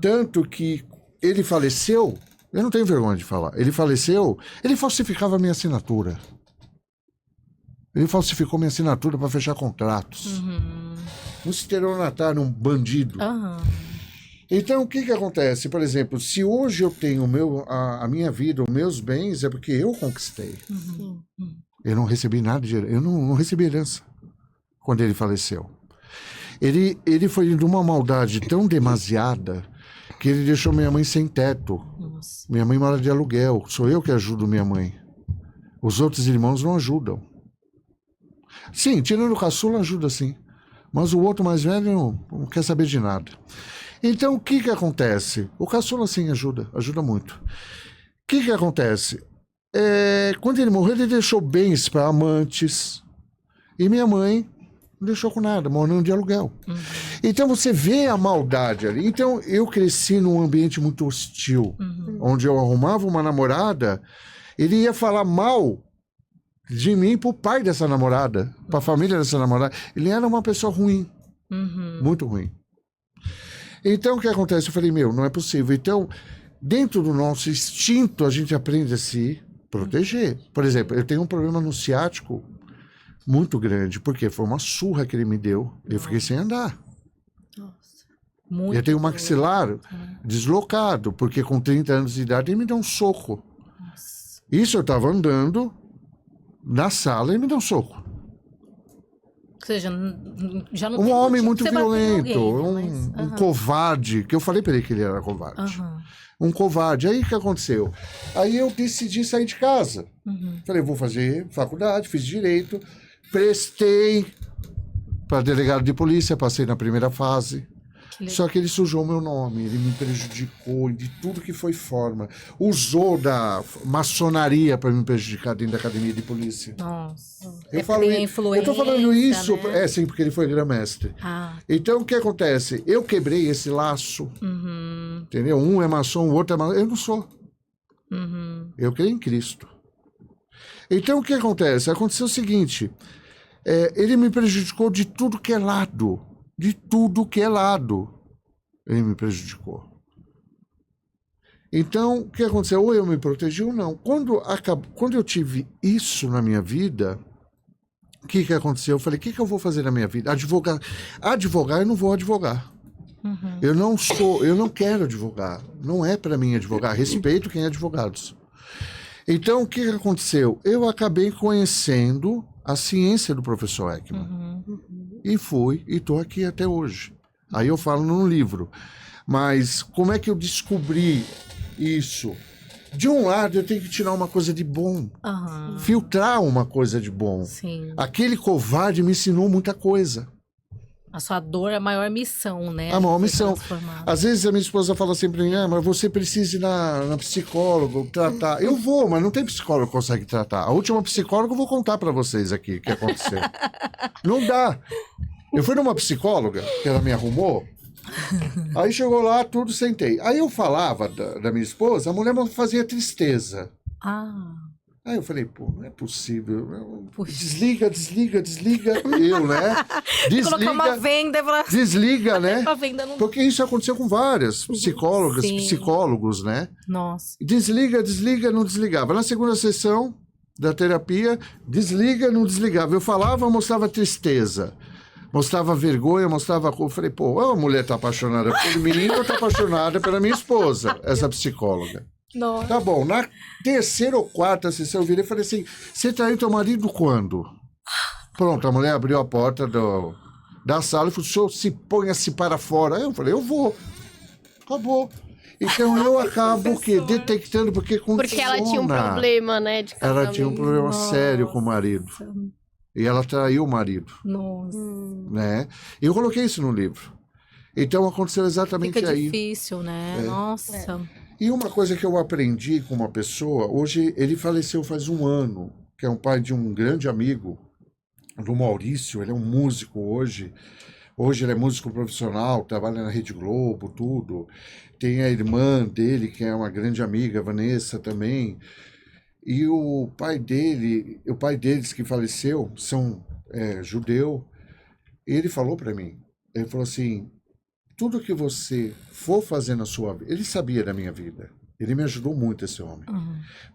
Tanto que ele faleceu. Eu não tenho vergonha de falar. Ele faleceu, ele falsificava a minha assinatura. Ele falsificou minha assinatura para fechar contratos. Um estelionatário, um bandido. Então, o que acontece? Por exemplo, se hoje eu tenho a minha vida, os meus bens, é porque eu conquistei. Eu não recebi nada de herança. Eu não recebi herança quando ele faleceu. Ele foi de uma maldade tão demasiada que ele deixou minha mãe sem teto. Nossa. Minha mãe mora de aluguel. Sou eu que ajudo minha mãe. Os outros irmãos não ajudam. Sim, tirando o caçula, ajuda sim. Mas o outro mais velho não quer saber de nada. Então, o que acontece? O caçula, sim, ajuda muito. O que acontece? Quando ele morreu, ele deixou bens para amantes. E minha mãe não deixou com nada, morando de aluguel. Então você vê a maldade ali. Então eu cresci num ambiente muito hostil, onde eu arrumava uma namorada, ele ia falar mal de mim pro pai dessa namorada, pra família dessa namorada. Ele era uma pessoa ruim, muito ruim. Então o que acontece? Eu falei, não é possível. Então, dentro do nosso instinto, a gente aprende a se proteger. Por exemplo, eu tenho um problema no ciático muito grande, porque foi uma surra que ele me deu. Eu fiquei sem andar. Nossa. Eu tenho o maxilar deslocado, porque com 30 anos de idade ele me deu um soco. Nossa. Isso eu estava andando na sala e me deu um soco. Ou seja, já não um homem muito violento, alguém, um covarde, que eu falei para ele que ele era covarde. Um covarde. Aí o que aconteceu? Aí eu decidi sair de casa. Falei, vou fazer faculdade, fiz direito. Prestei para delegado de polícia, passei na primeira fase. Só que ele sujou meu nome, ele me prejudicou de tudo que foi forma. Usou da maçonaria para me prejudicar dentro da academia de polícia. Nossa. Eu tô falando isso, né? Sim, porque ele foi grã-mestre. Então o que acontece? Eu quebrei esse laço, entendeu? Um é maçom, o outro é maçom. Eu não sou. Eu creio em Cristo. Então o que acontece? Aconteceu o seguinte. Ele me prejudicou de tudo que é lado. De tudo que é lado. Ele me prejudicou. Então, o que aconteceu? Ou eu me protegi ou não. Quando eu tive isso na minha vida, o que aconteceu? Eu falei, o que eu vou fazer na minha vida? Advogar, eu não vou advogar. Eu não quero advogar. Não é para mim advogar. Respeito quem é advogados. Então, o que aconteceu? Eu acabei conhecendo a ciência do professor Ekman. E estou aqui até hoje. Aí eu falo num livro. Mas como é que eu descobri isso? De um lado, eu tenho que tirar uma coisa de bom. Filtrar uma coisa de bom. Sim. Aquele covarde me ensinou muita coisa. A sua dor é a maior missão, né? A maior Ser missão. transformado. Às vezes a minha esposa fala sempre, mas você precisa ir na psicóloga, tratar. Eu vou, mas não tem psicólogo que consegue tratar. A última psicóloga eu vou contar pra vocês aqui o que aconteceu. Não dá. Eu fui numa psicóloga, que ela me arrumou, aí chegou lá, tudo, sentei. Aí eu falava da minha esposa, a mulher fazia tristeza. Ah, Aí eu falei, pô, não é possível. Puxa. Desliga. Eu, né? colocar uma venda e falar... Desliga, né? A venda não... Porque isso aconteceu com várias psicólogas, Sim. psicólogos, né? Nossa. Desliga, não desligava. Na segunda sessão da terapia, desliga, não desligava. Eu falava, mostrava tristeza. Mostrava vergonha, mostrava... Eu falei, pô, a mulher tá apaixonada pelo menino ou tá apaixonada pela minha esposa, essa psicóloga? Nossa. Tá bom, na terceira ou quarta sessão eu virei e falei assim, você traiu teu marido quando? Pronto, a mulher abriu a porta da sala e falou, o senhor se ponha-se para fora. Aí eu falei, eu vou. Acabou. Então eu acabo o quê? Detectando porque condiciona. Porque ela tinha um problema, né, de Ela casamento. tinha um problema Nossa. sério com o marido. E ela traiu o marido, Nossa. né? E eu coloquei isso no livro. Então aconteceu exatamente Fica aí. difícil, né? Nossa. E uma coisa que eu aprendi com uma pessoa, hoje ele faleceu faz um ano, que é um pai de um grande amigo, do Maurício, ele é um músico hoje. Hoje ele é músico profissional, trabalha na Rede Globo, tudo. Tem a irmã dele, que é uma grande amiga, Vanessa também. E o pai deles que faleceu, judeu, ele falou para mim, ele falou assim, tudo que você for fazer na sua vida, ele sabia da minha vida, ele me ajudou muito, esse homem.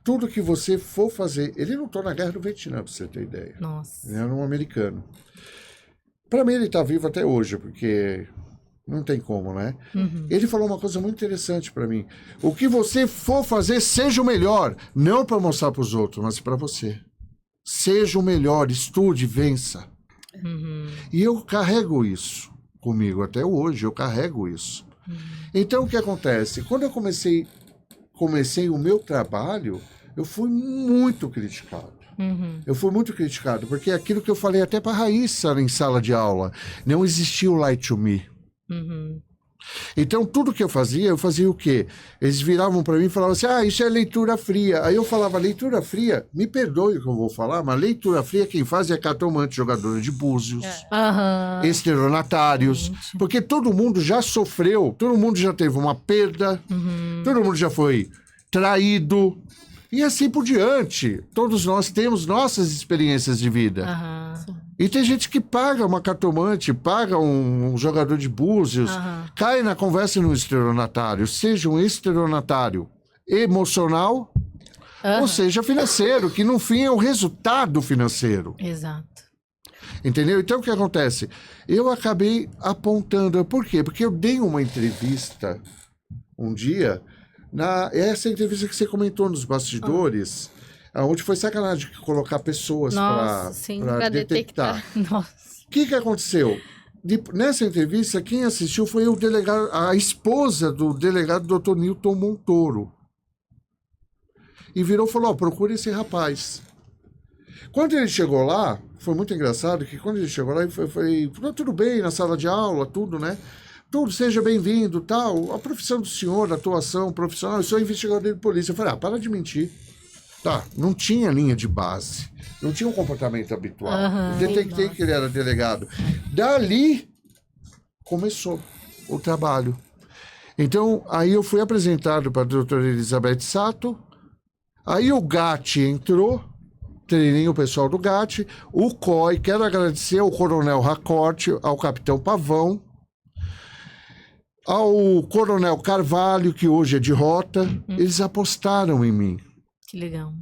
Tudo que você for fazer, ele lutou na guerra do Vietnã, pra você ter ideia. Nossa. Ele era um americano. Para mim ele tá vivo até hoje, porque não tem como, né? Ele falou uma coisa muito interessante para mim. O que você for fazer, seja o melhor, não para mostrar para os outros, mas para você. Seja o melhor, estude, vença. E eu carrego isso comigo até hoje, eu carrego isso. Então o que acontece? Quando eu comecei o meu trabalho, eu fui muito criticado. Eu fui muito criticado, porque é aquilo que eu falei até para a Raíssa em sala de aula, não existia o Lie to Me. Então, tudo que eu fazia o quê? Eles viravam para mim e falavam assim, isso é leitura fria. Aí eu falava, leitura fria? Me perdoe o que eu vou falar, mas leitura fria quem faz é cartomante, jogador de búzios, estelionatários, porque todo mundo já sofreu, todo mundo já teve uma perda, todo mundo já foi traído, e assim por diante. Todos nós temos nossas experiências de vida. E tem gente que paga uma cartomante, paga um jogador de búzios, cai na conversa no estelionatário, seja um estelionatário emocional, ou seja financeiro, que no fim é o resultado financeiro. Exato. Entendeu? Então o que acontece? Eu acabei apontando, por quê? Porque eu dei uma entrevista um dia, essa entrevista que você comentou nos bastidores, onde foi sacanagem colocar pessoas para detectar. Nossa. O que aconteceu? Nessa entrevista, quem assistiu foi o delegado, a esposa do delegado Dr. Newton Montoro. E virou e falou, procura esse rapaz. Quando ele chegou lá, foi muito engraçado que quando ele chegou lá, ele foi tudo bem na sala de aula, tudo, né? Tudo, seja bem-vindo, tal. A profissão do senhor, a atuação profissional, eu sou investigador de polícia. Eu falei, para de mentir. Tá, não tinha linha de base, não tinha um comportamento habitual. Eu detectei que ele era delegado. Dali começou o trabalho. Então, aí eu fui apresentado para a doutora Elizabeth Sato, aí o GAT entrou, treinei o pessoal do GAT, o COI, quero agradecer ao coronel Racorte, ao capitão Pavão, ao coronel Carvalho, que hoje é de rota, eles apostaram em mim. Que legal.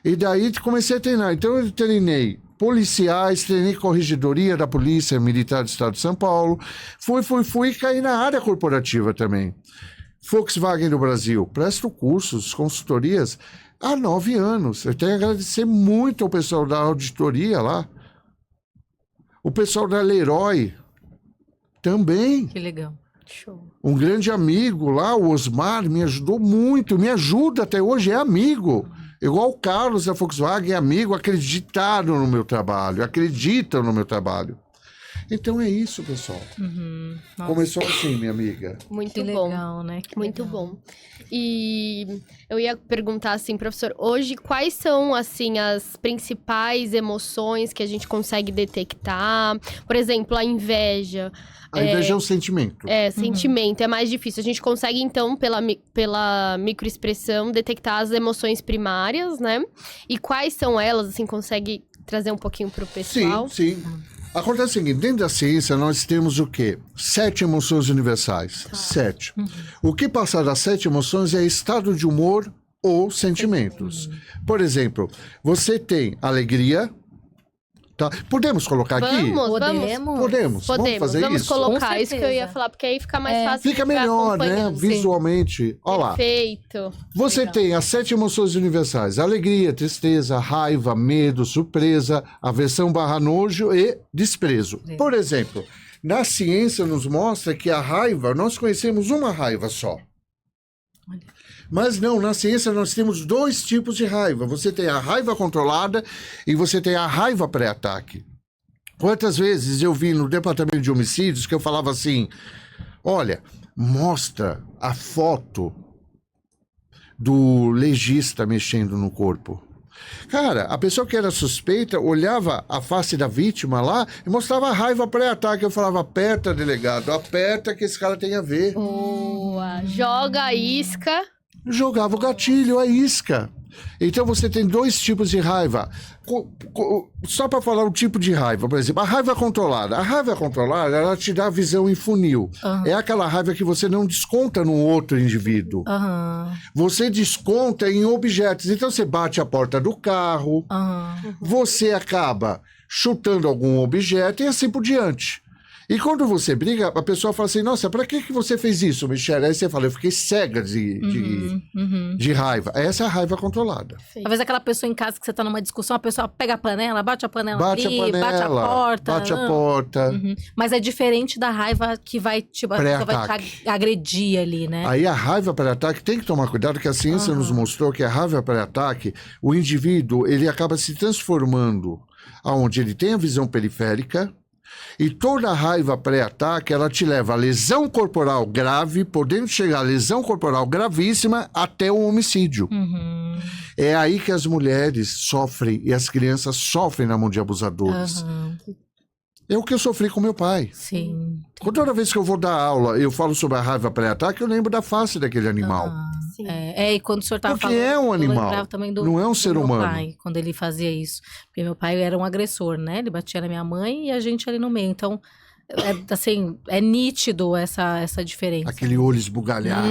E daí comecei a treinar. Então eu treinei policiais, treinei corregedoria da Polícia Militar do Estado de São Paulo. Fui e caí na área corporativa também. Volkswagen do Brasil. Presto cursos, consultorias há 9 anos. Eu tenho que agradecer muito ao pessoal da auditoria lá. O pessoal da Leroy também. Que legal. Show. Um grande amigo lá, o Osmar, me ajudou muito, me ajuda até hoje, é amigo. Igual o Carlos da Volkswagen é amigo, acreditaram no meu trabalho, acreditam no meu trabalho. Então é isso, pessoal. Nossa, Começou assim, minha amiga. Muito que bom. legal, né? Que Muito legal. bom. E eu ia perguntar assim, professor, hoje quais são assim as principais emoções que a gente consegue detectar? Por exemplo, a inveja. A inveja é um sentimento. Sentimento, é mais difícil. A gente consegue, então, pela microexpressão, detectar as emoções primárias, né? E quais são elas, assim, consegue trazer um pouquinho pro pessoal? Sim, sim. Acontece o seguinte, dentro da ciência nós temos o quê? 7 emoções universais. 7. O que passar das 7 emoções é estado de humor ou sentimentos. Por exemplo, você tem alegria, tá? Podemos colocar aqui? Podemos? Vamos fazer vamos isso? colocar Com isso que eu ia certeza. falar, porque aí fica mais fácil Fica de ficar melhor, né? acompanhando. Visualmente. Olha lá. Perfeito. Você Legal. tem as 7 emoções universais: alegria, tristeza, raiva, medo, surpresa, aversão / nojo e desprezo. É. Por exemplo, na ciência nos mostra que a raiva, nós conhecemos uma raiva só. Olha. Mas não, na ciência nós temos 2 tipos de raiva. Você tem a raiva controlada e você tem a raiva pré-ataque. Quantas vezes eu vi no departamento de homicídios que eu falava assim: olha, mostra a foto do legista mexendo no corpo. Cara, a pessoa que era suspeita olhava a face da vítima lá e mostrava a raiva pré-ataque. Eu falava: aperta, delegado, aperta que esse cara tem a ver. Boa. Joga a isca. Jogava o gatilho, a isca. Então você tem 2 tipos de raiva. Só para falar o tipo de raiva, por exemplo, a raiva controlada. A raiva controlada, ela te dá a visão em funil. É aquela raiva que você não desconta no outro indivíduo. Você desconta em objetos. Então você bate a porta do carro, você acaba chutando algum objeto e assim por diante. E quando você briga, a pessoa fala assim: nossa, pra que você fez isso, Michele? Aí você fala: eu fiquei cega de raiva. Essa é a raiva controlada. Às vezes aquela pessoa em casa que você tá numa discussão, a pessoa pega a panela, bate a panela Bate ali, a panela, bate a porta. bate a porta. Mas é diferente da raiva que vai, tipo, a pessoa vai te agredir ali, né? Aí a raiva pré-ataque tem que tomar cuidado, que a ciência nos mostrou que a raiva pré-ataque, o indivíduo, ele acaba se transformando aonde ele tem a visão periférica. E toda a raiva pré-ataque, ela te leva a lesão corporal grave, podendo chegar a lesão corporal gravíssima até o homicídio. É aí que as mulheres sofrem e as crianças sofrem na mão de abusadores. É o que eu sofri com meu pai. Sim. Toda vez que eu vou dar aula, eu falo sobre a raiva pré-ataque, eu lembro da face daquele animal. Sim. E quando o senhor tava Porque falando... é um eu animal, lembrava também não é um ser meu humano. pai, quando ele fazia isso. Porque meu pai era um agressor, né? Ele batia na minha mãe e a gente ali no meio. Então, assim, é nítido essa diferença. Aquele olho esbugalhado.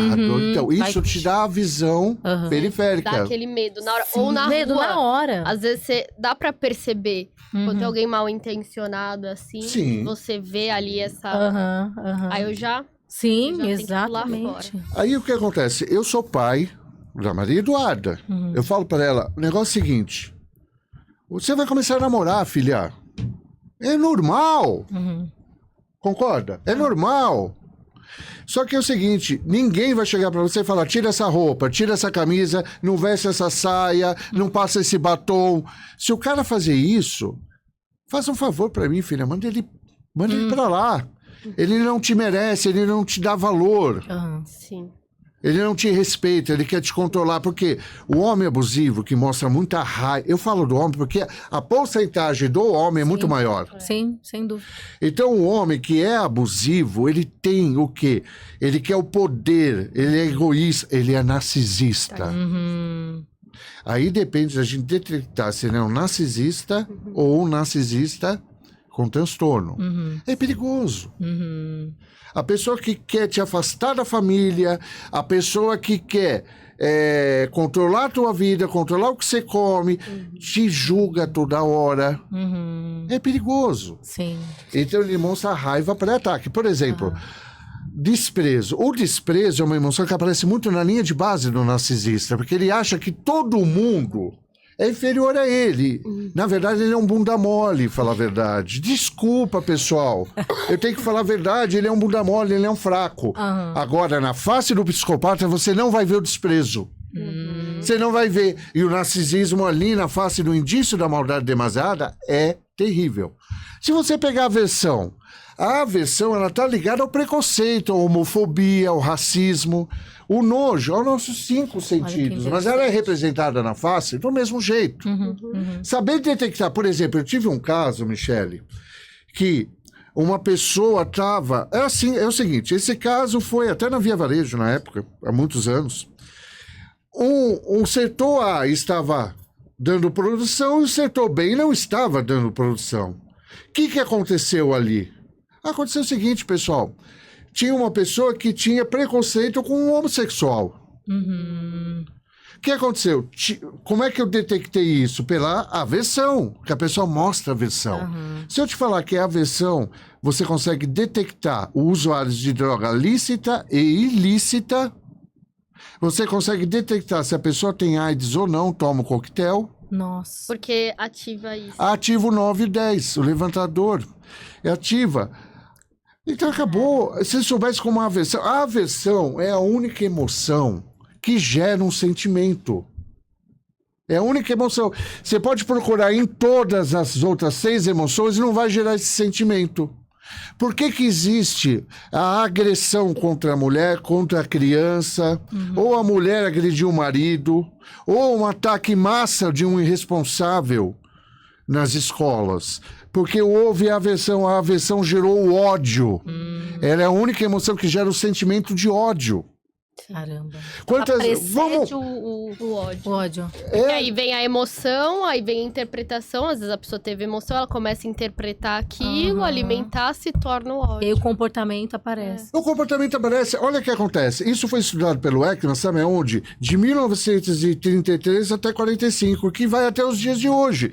Então, isso te dá a visão periférica. Dá aquele medo na hora. Ou na medo rua. na hora. Às vezes dá pra perceber. Quando tem alguém mal intencionado assim, Sim. você vê ali essa... Aí eu já... Sim, já tem que pular exatamente. fora. Aí o que acontece? Eu sou pai da Maria Eduarda. Eu falo pra ela, o negócio é o seguinte: você vai começar a namorar, filha. É normal. Concorda? É normal. Só que é o seguinte, ninguém vai chegar pra você e falar: tira essa roupa, tira essa camisa, não veste essa saia, não passa esse batom. Se o cara fazer isso, faça um favor pra mim, filha, manda ele pra lá. Ele não te merece, ele não te dá valor. Sim. Ele não te respeita, ele quer te controlar, porque o homem abusivo que mostra muita raiva... Eu falo do homem porque a porcentagem do homem é muito maior. Sim, sem dúvida. Então o homem que é abusivo, ele tem o quê? Ele quer o poder, ele é egoísta, ele é narcisista. Aí depende da gente detectar se ele é um narcisista ou um narcisista com transtorno. É perigoso. A pessoa que quer te afastar da família, a pessoa que quer controlar a tua vida, controlar o que você come, te julga toda hora. É perigoso. Sim. Então ele mostra a raiva pré-ataque. Por exemplo, desprezo. O desprezo é uma emoção que aparece muito na linha de base do narcisista, porque ele acha que todo mundo é inferior a ele. Na verdade, ele é um bunda mole, falar a verdade. Desculpa, pessoal. Eu tenho que falar a verdade, ele é um bunda mole, ele é um fraco. Agora, na face do psicopata, você não vai ver o desprezo. Você não vai ver. E o narcisismo ali na face do indício da maldade demasiada é terrível. Se você pegar a versão A aversão, ela tá ligada ao preconceito, à homofobia, ao racismo. O nojo, aos nossos 5 sentidos. Mas ela é representada na face do mesmo jeito. Saber detectar, por exemplo, eu tive um caso, Michele, que uma pessoa estava... É o seguinte, esse caso foi até na Via Varejo, na época, há muitos anos. Um setor A estava dando produção e o setor B não estava dando produção. O que aconteceu ali? Aconteceu o seguinte, pessoal. Tinha uma pessoa que tinha preconceito com um homossexual. O que aconteceu? Como é que eu detectei isso? Pela aversão, que a pessoa mostra aversão. Se eu te falar que é aversão, você consegue detectar usuários de droga lícita e ilícita. Você consegue detectar se a pessoa tem AIDS ou não, toma o coquetel. Nossa. Porque ativa isso. Ativa o 9 e 10, o levantador. É ativa. Então acabou. Se soubesse como a aversão é a única emoção que gera um sentimento. É a única emoção. Você pode procurar em todas as outras 6 emoções e não vai gerar esse sentimento. Por que existe a agressão contra a mulher, contra a criança, ou a mulher agrediu o marido, ou um ataque em massa de um irresponsável nas escolas? Porque houve a aversão gerou o ódio. Ela é a única emoção que gera o sentimento de ódio. Caramba. Vamos... O ódio. O ódio. E aí vem a emoção, aí vem a interpretação. Às vezes a pessoa teve emoção, ela começa a interpretar aquilo, alimentar, se torna o ódio. E aí o comportamento aparece. O comportamento aparece. Olha o que acontece. Isso foi estudado pelo Ekman, sabe onde? De 1933 até 45, que vai até os dias de hoje.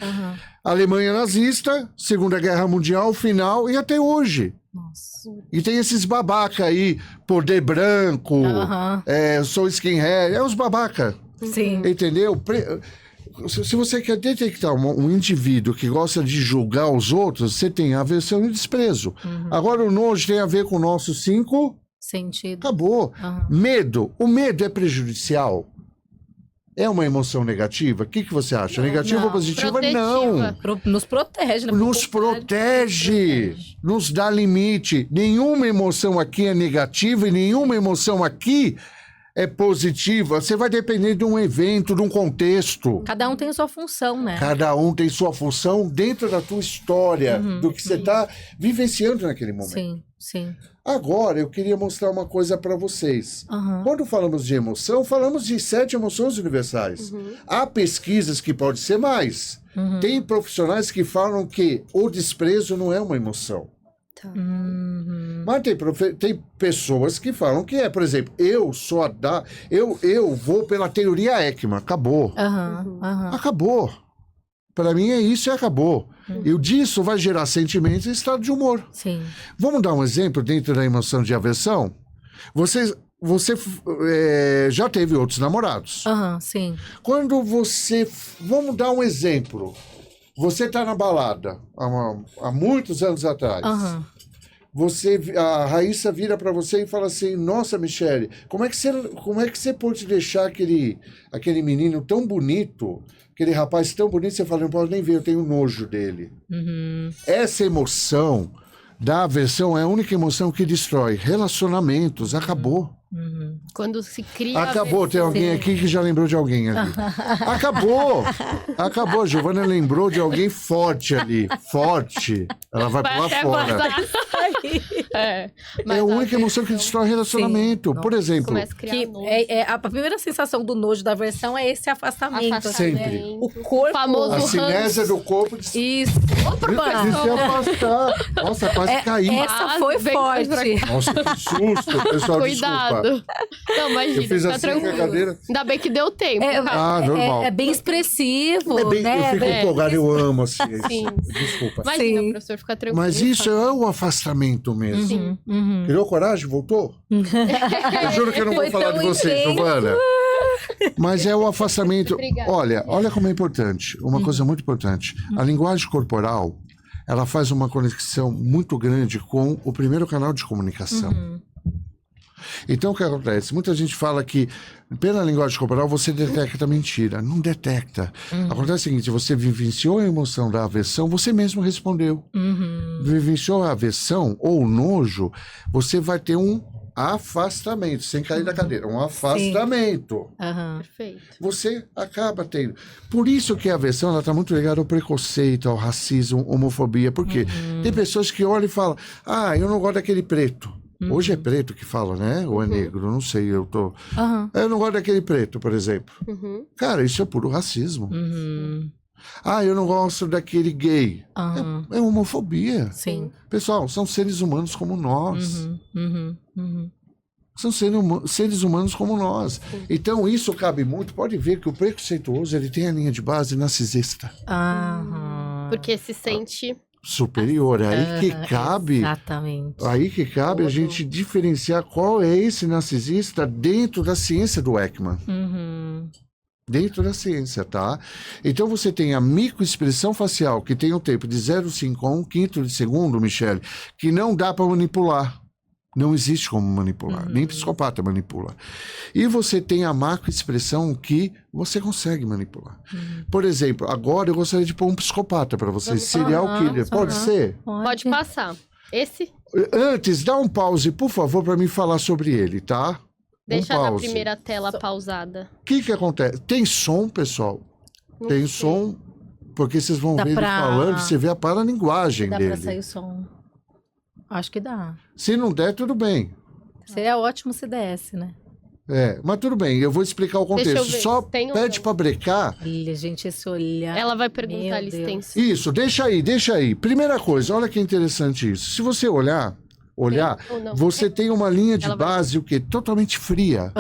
Alemanha nazista, Segunda Guerra Mundial, final e até hoje. Nossa. E tem esses babaca aí, poder branco, sou skinhead, é os babaca. Sim. Entendeu? Se você quer detectar um indivíduo que gosta de julgar os outros, você tem aversão e desprezo. Agora o nojo tem a ver com nossos 5 sentidos. Acabou. Medo. O medo é prejudicial? É uma emoção negativa? O que você acha? Negativa ou positiva? Protetiva. Não. Nos protege, né? Nos protege. Nos dá limite. Nenhuma emoção aqui é negativa e nenhuma emoção aqui é positiva. Você vai depender de um evento, de um contexto. Cada um tem a sua função, né? Cada um tem sua função dentro da tua história, do que você está vivenciando naquele momento. Sim, sim. Agora, eu queria mostrar uma coisa para vocês. Quando falamos de emoção, falamos de 7 emoções universais. Há pesquisas que pode ser mais. Tem profissionais que falam que o desprezo não é uma emoção. Mas tem pessoas que falam que é. Por exemplo, eu vou pela teoria Ekman. Acabou. Acabou. Para mim é isso e acabou. E disso vai gerar sentimentos e estado de humor. Sim. Vamos dar um exemplo dentro da emoção de aversão? Você já teve outros namorados. Sim. Quando você... Vamos dar um exemplo. Você está na balada há muitos anos atrás. A Raíssa vira para você e fala assim: nossa, Michele, como é que você pode deixar aquele menino tão bonito, aquele rapaz tão bonito, você fala, não pode nem ver, eu tenho nojo dele. Essa emoção da aversão é a única emoção que destrói relacionamentos. Acabou. Quando se cria... Acabou. Tem alguém aqui que já lembrou de alguém ali. Acabou. A Giovana lembrou de alguém forte ali. Forte. Ela vai pular fora. É a única emoção que destrói relacionamento. Por exemplo... A primeira sensação do nojo, da aversão, é esse afastamento. Sempre. Né? O corpo... Famoso a cinésia do corpo... Isso. Opa! De se afastar. Nossa, quase caí. Essa foi forte. Nossa, que susto. Pessoal, cuidado. Desculpa. Não, imagina, eu fiz fica assim tranquilo. cadeira. Ainda bem que deu tempo. Normal. É bem expressivo, né? Eu fico empolgado, eu amo assim. Sim. Desculpa. Imagina, professor, fica tranquilo. Mas isso é um afastamento mesmo. Criou coragem? Voltou? Eu juro que eu não vou falar de você, Giovana. Mas é o afastamento. Olha como é importante. Uma coisa muito importante. A linguagem corporal, ela faz uma conexão muito grande com o primeiro canal de comunicação. Então, o que acontece? Muita gente fala que, pela linguagem corporal, você detecta mentira. Não detecta. Acontece o seguinte, você vivenciou a emoção da aversão, você mesmo respondeu. Vivenciou a aversão ou o nojo, você vai ter um afastamento, sem cair da cadeira. Um afastamento. Perfeito. Você acaba tendo. Por isso que a aversão, ela está muito ligada ao preconceito, ao racismo, homofobia. Por quê? Tem pessoas que olham e falam, eu não gosto daquele preto. Hoje é preto que fala, né? Ou é negro, não sei, eu não gosto daquele preto, por exemplo. Cara, isso é puro racismo. Eu não gosto daquele gay. É homofobia. Sim. Pessoal, são seres humanos como nós. São seres humanos como nós. Então, isso cabe muito. Pode ver que o preconceituoso, ele tem a linha de base narcisista. Porque se sente... superior. É aí que cabe. Exatamente. Aí que cabe a gente diferenciar qual é esse narcisista dentro da ciência do Ekman. Dentro da ciência, tá? Então você tem a microexpressão facial, que tem um tempo de 0,5 a 1/5 de segundo, Michele, que não dá para manipular. Não existe como manipular, nem psicopata manipula. E você tem a macroexpressão que você consegue manipular. Por exemplo, agora eu gostaria de pôr um psicopata para vocês, serial killer. Pode ser? Pode passar. Esse? Antes, dá um pause, por favor, para mim falar sobre ele, tá? Deixa na primeira tela pausada. O que acontece? Tem som, pessoal? Tem som, porque vocês vão ver ele falando, você vê a paralinguagem dele. Dá pra sair o som. Acho que dá. Se não der, tudo bem. Seria ótimo se desse, né? Mas tudo bem, eu vou explicar o contexto. Deixa eu ver, Só tem pede para brecar. Olha, gente, esse olhar... Ela vai perguntar ali se tem som. Isso, deixa aí. Primeira coisa, olha que interessante isso. Se você olhar, você tem uma linha de base, o quê? Totalmente fria.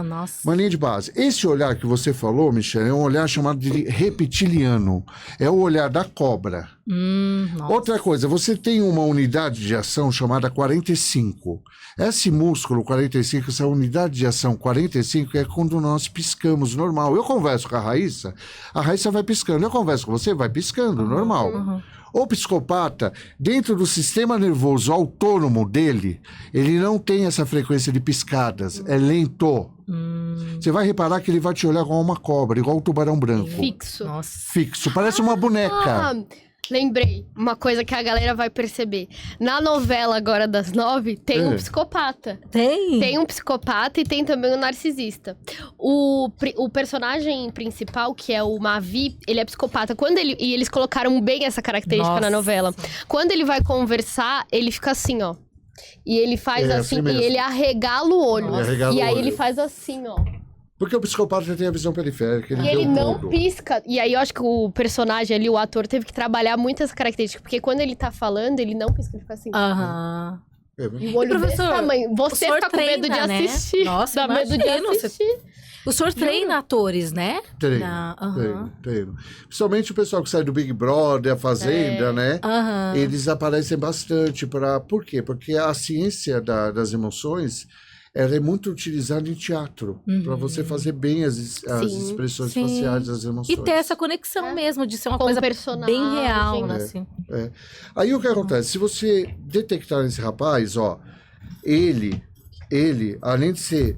Nossa. Uma linha de base. Esse olhar que você falou, Michele, é um olhar chamado de reptiliano. É o olhar da cobra. Outra coisa, você tem uma unidade de ação chamada 45. Esse músculo 45, essa unidade de ação 45 é quando nós piscamos, normal. Eu converso com a Raíssa vai piscando. Eu converso com você, vai piscando, normal. O psicopata, dentro do sistema nervoso autônomo dele, ele não tem essa frequência de piscadas, é lento. Você vai reparar que ele vai te olhar igual uma cobra, igual um tubarão branco. Fixo. Nossa. Fixo, parece uma boneca. Lembrei, uma coisa que a galera vai perceber. Na novela agora das 9, tem um psicopata. Tem um psicopata e tem também um narcisista. O personagem principal, que é o Mavi, ele é psicopata. E eles colocaram bem essa característica na novela. Quando ele vai conversar, ele fica assim, ó. E ele faz assim, e ele arregala o olho. E aí ele faz assim, ó. Porque o psicopata já tem a visão periférica. E ele não pisca. E aí eu acho que o personagem ali, o ator, teve que trabalhar muito essa característica. Porque quando ele tá falando, ele não pisca, ele fica assim. E o olho desse tamanho. Você fica com medo de assistir. Nossa, dá medo de assistir. O senhor treina atores, né? Treino. Principalmente o pessoal que sai do Big Brother, a Fazenda, né? Eles aparecem bastante. Por quê? Porque a ciência das emoções... ela é muito utilizada em teatro, para você fazer bem as expressões faciais, as emoções. E ter essa conexão mesmo, de ser uma coisa bem real, né? Assim. Aí o que acontece? Se você detectar esse rapaz, ó, ele, além de ser...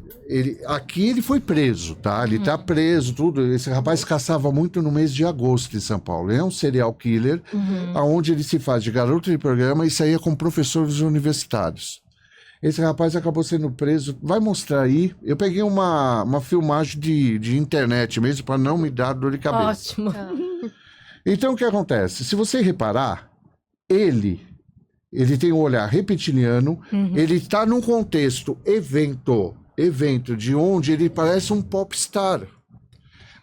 aqui ele foi preso, tá? Ele tá preso, tudo. Esse rapaz caçava muito no mês de agosto em São Paulo. Ele é um serial killer, onde ele se faz de garoto de programa e saía com professores universitários. Esse rapaz acabou sendo preso. Vai mostrar aí. Eu peguei uma filmagem de internet mesmo, para não me dar dor de cabeça. Ótimo. Então, o que acontece? Se você reparar, ele tem um olhar reptiliano, ele está num contexto evento, de onde ele parece um popstar.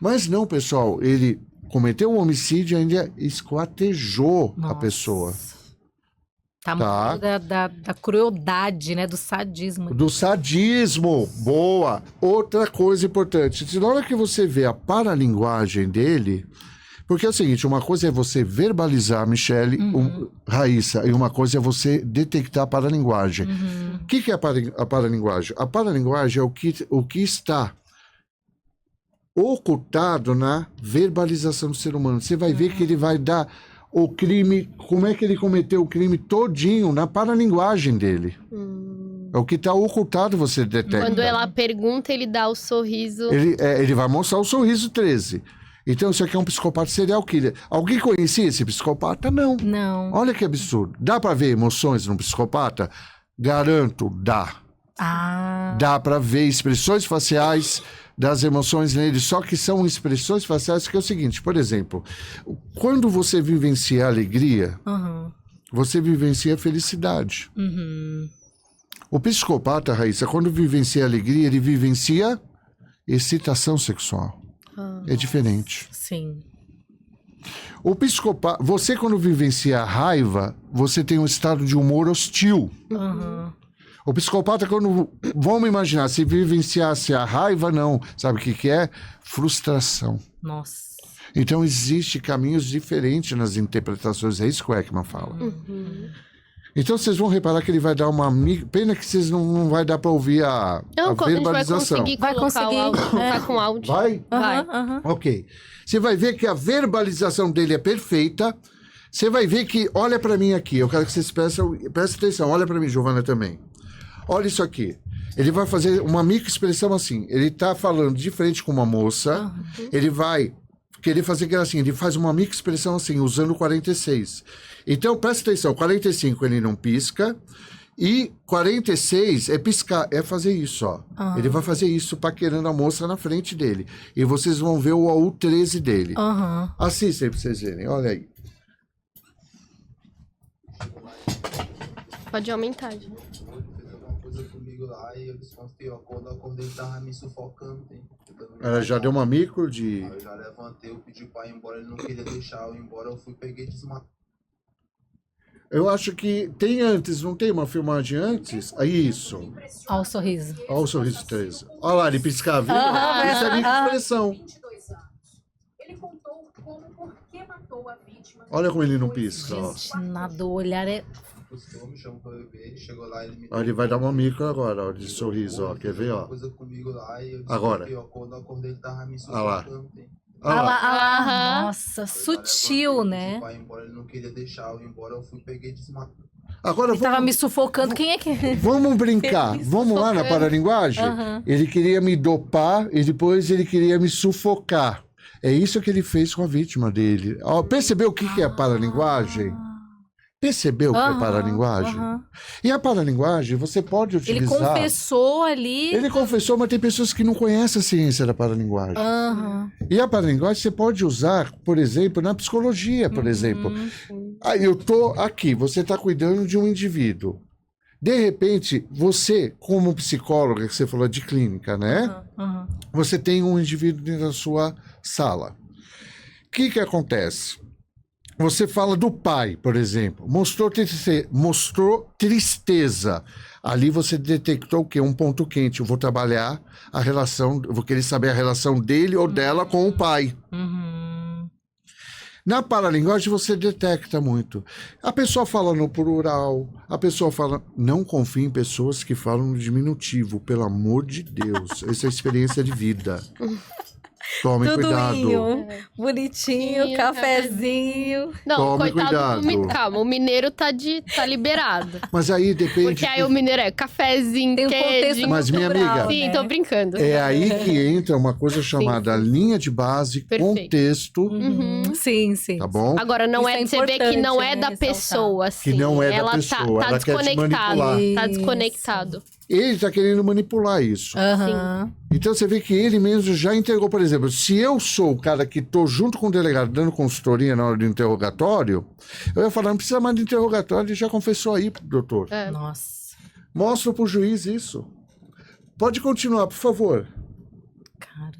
Mas não, pessoal, ele cometeu um homicídio e ainda esquartejou a pessoa. Tá. Da crueldade, né? Do sadismo. Do sadismo. Boa. Outra coisa importante. Na hora que você vê a paralinguagem dele... Porque é o seguinte, uma coisa é você verbalizar, Michele, Raíssa, e uma coisa é você detectar a paralinguagem. O que é a paralinguagem? A paralinguagem é o que está ocultado na verbalização do ser humano. Você vai ver que ele vai dar... o crime, como é que ele cometeu o crime todinho na paralinguagem dele. É o que está ocultado, você detecta. Quando ela pergunta, ele dá o sorriso. Ele vai mostrar o sorriso 13. Então, isso aqui é um psicopata serial killer. Alguém conhecia esse psicopata? Não. Não. Olha que absurdo. Dá para ver emoções num psicopata? Garanto, dá. Ah. Dá para ver expressões faciais das emoções nele, só que são expressões faciais que é o seguinte, por exemplo, quando você vivencia alegria, você vivencia felicidade. O psicopata, Raíssa, quando vivencia alegria, ele vivencia excitação sexual. É diferente. Sim. O psicopata, você quando vivencia raiva, você tem um estado de humor hostil. O psicopata, quando... Vamos imaginar, se vivenciasse a raiva, não. Sabe o que é? Frustração. Nossa. Então, existem caminhos diferentes nas interpretações. É isso que o Ekman fala. Então, vocês vão reparar que ele vai dar uma... Pena que vocês não vai dar para ouvir a verbalização. A gente vai conseguir colocar com áudio. Vai? Vai. Ok. Você vai ver que a verbalização dele é perfeita. Você vai ver que... Olha para mim aqui. Eu quero que vocês prestem atenção. Olha para mim, Giovana, também. Olha isso aqui. Ele vai fazer uma microexpressão assim. Ele tá falando de frente com uma moça. Ele vai querer fazer gracinha. Ele faz uma microexpressão assim, usando 46. Então, presta atenção. 45 ele não pisca. E 46 é piscar. É fazer isso, ó. Ele vai fazer isso paquerando a moça na frente dele. E vocês vão ver o AU 13 dele. Assistem pra vocês verem. Olha aí. Pode aumentar, gente. Comigo lá e eu desconfiei, quando eu acordei tava me sufocando. Ela já deu uma micro de... Aí eu já levantei, eu pedi pra ir embora, ele não queria deixar eu ir embora, eu fui, peguei e desmatei. Eu acho que tem antes, não tem uma filmagem antes? Isso. Olha o sorriso. Olha o sorriso 13. Olha lá, ele piscar, viu? Isso é minha expressão. Ele contou por que matou a vítima. Olha como ele não pisca, ó. Gente, nada, o olhar é... Me chamou pra beber, ele chegou lá, ele me... Ó, ele vai dar uma micro agora, ó, de sorriso, ó. Quer ver, ó? Coisa comigo lá e eu agora. Quando eu acordei, ele tava me Olha lá. sufocando. Olha lá. Nossa, sutil, né? Ele não queria deixar eu ir embora, eu fui, peguei e desmatei. Agora Ele tava me sufocando, quem é que... Vamos brincar, vamos lá na paralinguagem? Ele queria me dopar e depois ele queria me sufocar. É isso que ele fez com a vítima dele. Ó, percebeu o que é a paralinguagem? Percebeu o que é paralinguagem? E a paralinguagem, você pode utilizar... Ele confessou ali... Ele confessou, mas tem pessoas que não conhecem a ciência da paralinguagem. E a paralinguagem você pode usar, por exemplo, na psicologia, por exemplo. Aí eu tô aqui, você está cuidando de um indivíduo. De repente, você, como psicóloga, que você falou de clínica, né? Você tem um indivíduo dentro da sua sala. O que acontece? Você fala do pai, por exemplo. Mostrou tristeza. Ali você detectou o quê? Um ponto quente. Eu vou trabalhar a relação, eu vou querer saber a relação dele ou dela com o pai. Na paralinguagem você detecta muito. A pessoa fala no plural, a pessoa fala... Não confie em pessoas que falam no diminutivo, pelo amor de Deus. Essa é a experiência de vida. Tome cuidado. Bonitinho, cafezinho. Não, Tome coitado cuidado. calma, o mineiro tá liberado. Mas aí depende... Porque aí o mineiro é cafezinho, Tem um contexto queijo. Mas, minha amiga, cultural, Sim, né? tô brincando. é aí que entra uma coisa chamada linha de base, Perfeito. contexto, Sim, sim. tá bom? Agora, não Isso é você vê que não é importante, da né, pessoa, assim. Que não é da ela pessoa, tá ela quer te desconectado. manipular. Tá Isso. desconectado. Ele tá querendo manipular isso. Então você vê que ele mesmo já entregou, por exemplo, se eu sou o cara que tô junto com o delegado dando consultoria na hora do interrogatório, eu ia falar, não precisa mais de interrogatório, ele já confessou aí, doutor. Nossa. Mostra pro juiz isso. Pode continuar, por favor. Cara.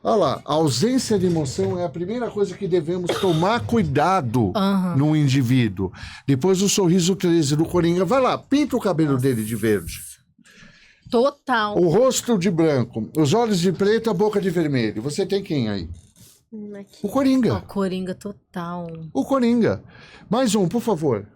Olha lá, a ausência de emoção é a primeira coisa que devemos tomar cuidado no indivíduo. Depois o sorriso 13 do Coringa. Vai lá, pinta o cabelo dele de verde. Total. O rosto de branco, os olhos de preto, a boca de vermelho. Você tem quem aí? O Coringa. Coringa total. O Coringa. Mais um, por favor.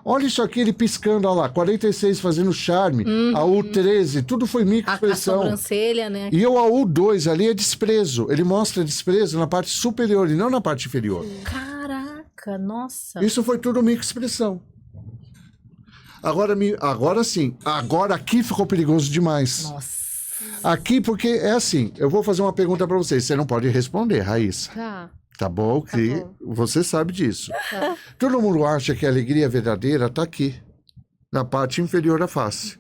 Olha isso aqui, ele piscando, olha lá, 46 fazendo charme, a U13, tudo foi A microexpressão. sobrancelha, né? E o AU2 ali é desprezo. Ele mostra desprezo na parte superior e não na parte inferior. Caraca, nossa. Isso foi tudo microexpressão. Agora sim. Agora aqui ficou perigoso demais. Nossa. Aqui, porque é assim, eu vou fazer uma pergunta para vocês. Você não pode responder, Raíssa. Tá. Tá bom? Que você sabe disso. Tá. Todo mundo acha que a alegria verdadeira tá aqui, na parte inferior da face.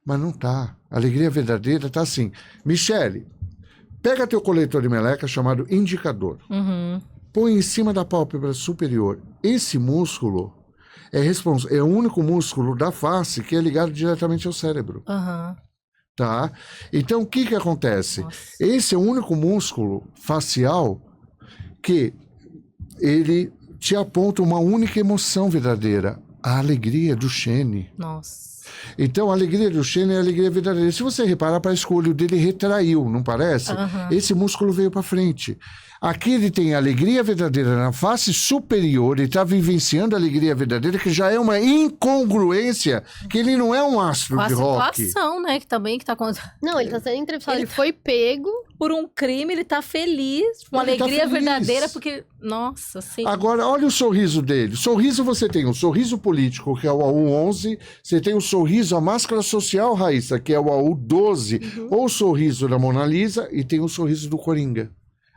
Mas não tá. A alegria verdadeira tá assim. Michele, pega teu coletor de meleca chamado indicador. Põe em cima da pálpebra superior. Esse músculo é o único músculo da face que é ligado diretamente ao cérebro. Tá? Então, o que acontece? Nossa. Esse é o único músculo facial que ele te aponta uma única emoção verdadeira, a alegria do Shane. Nossa. Então, a alegria do Shane é a alegria verdadeira. Se você reparar, parece que o olho dele retraiu, não parece? Esse músculo veio para frente. Aqui ele tem a alegria verdadeira na face superior, ele está vivenciando a alegria verdadeira, que já é uma incongruência, que ele não é um astro Com a de rock. situação, né, que também que tá acontecendo. Não, ele tá sendo entrevistado. Ele foi pego. Por um crime, ele tá feliz, com Ele tá alegria feliz. verdadeira, porque, nossa, assim... Agora, olha o sorriso dele. Sorriso você tem o sorriso político, que é o AU11, você tem o sorriso, a máscara social, Raíssa, que é o AU12, ou o sorriso da Mona Lisa, e tem o sorriso do Coringa.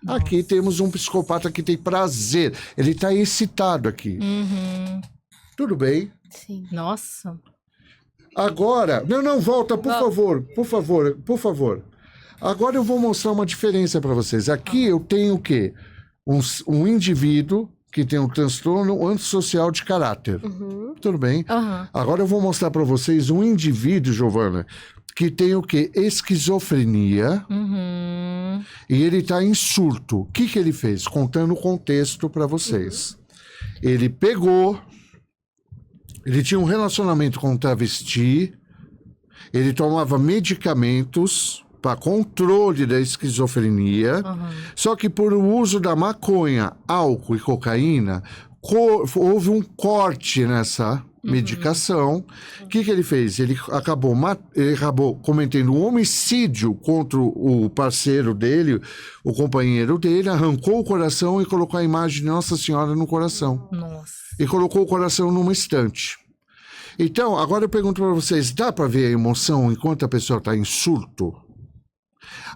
Aqui temos um psicopata que tem prazer, ele tá excitado aqui. Tudo bem? Sim. Nossa. Agora, não, volta, por favor. Agora eu vou mostrar uma diferença para vocês. Aqui eu tenho o quê? Um indivíduo que tem um transtorno antissocial de caráter. Tudo bem? Agora eu vou mostrar para vocês um indivíduo, Giovana, que tem o quê? Esquizofrenia. E ele está em surto. O que ele fez? Contando o contexto para vocês. Ele pegou... Ele tinha um relacionamento com um travesti. Ele tomava medicamentos para controle da esquizofrenia. Só que por uso da maconha, álcool e cocaína, houve um corte nessa medicação. O que ele fez? Ele acabou cometendo um homicídio contra o parceiro dele, o companheiro dele, arrancou o coração e colocou a imagem de Nossa Senhora no coração. Nossa. E colocou o coração numa estante. Então, agora eu pergunto para vocês, dá para ver a emoção enquanto a pessoa está em surto?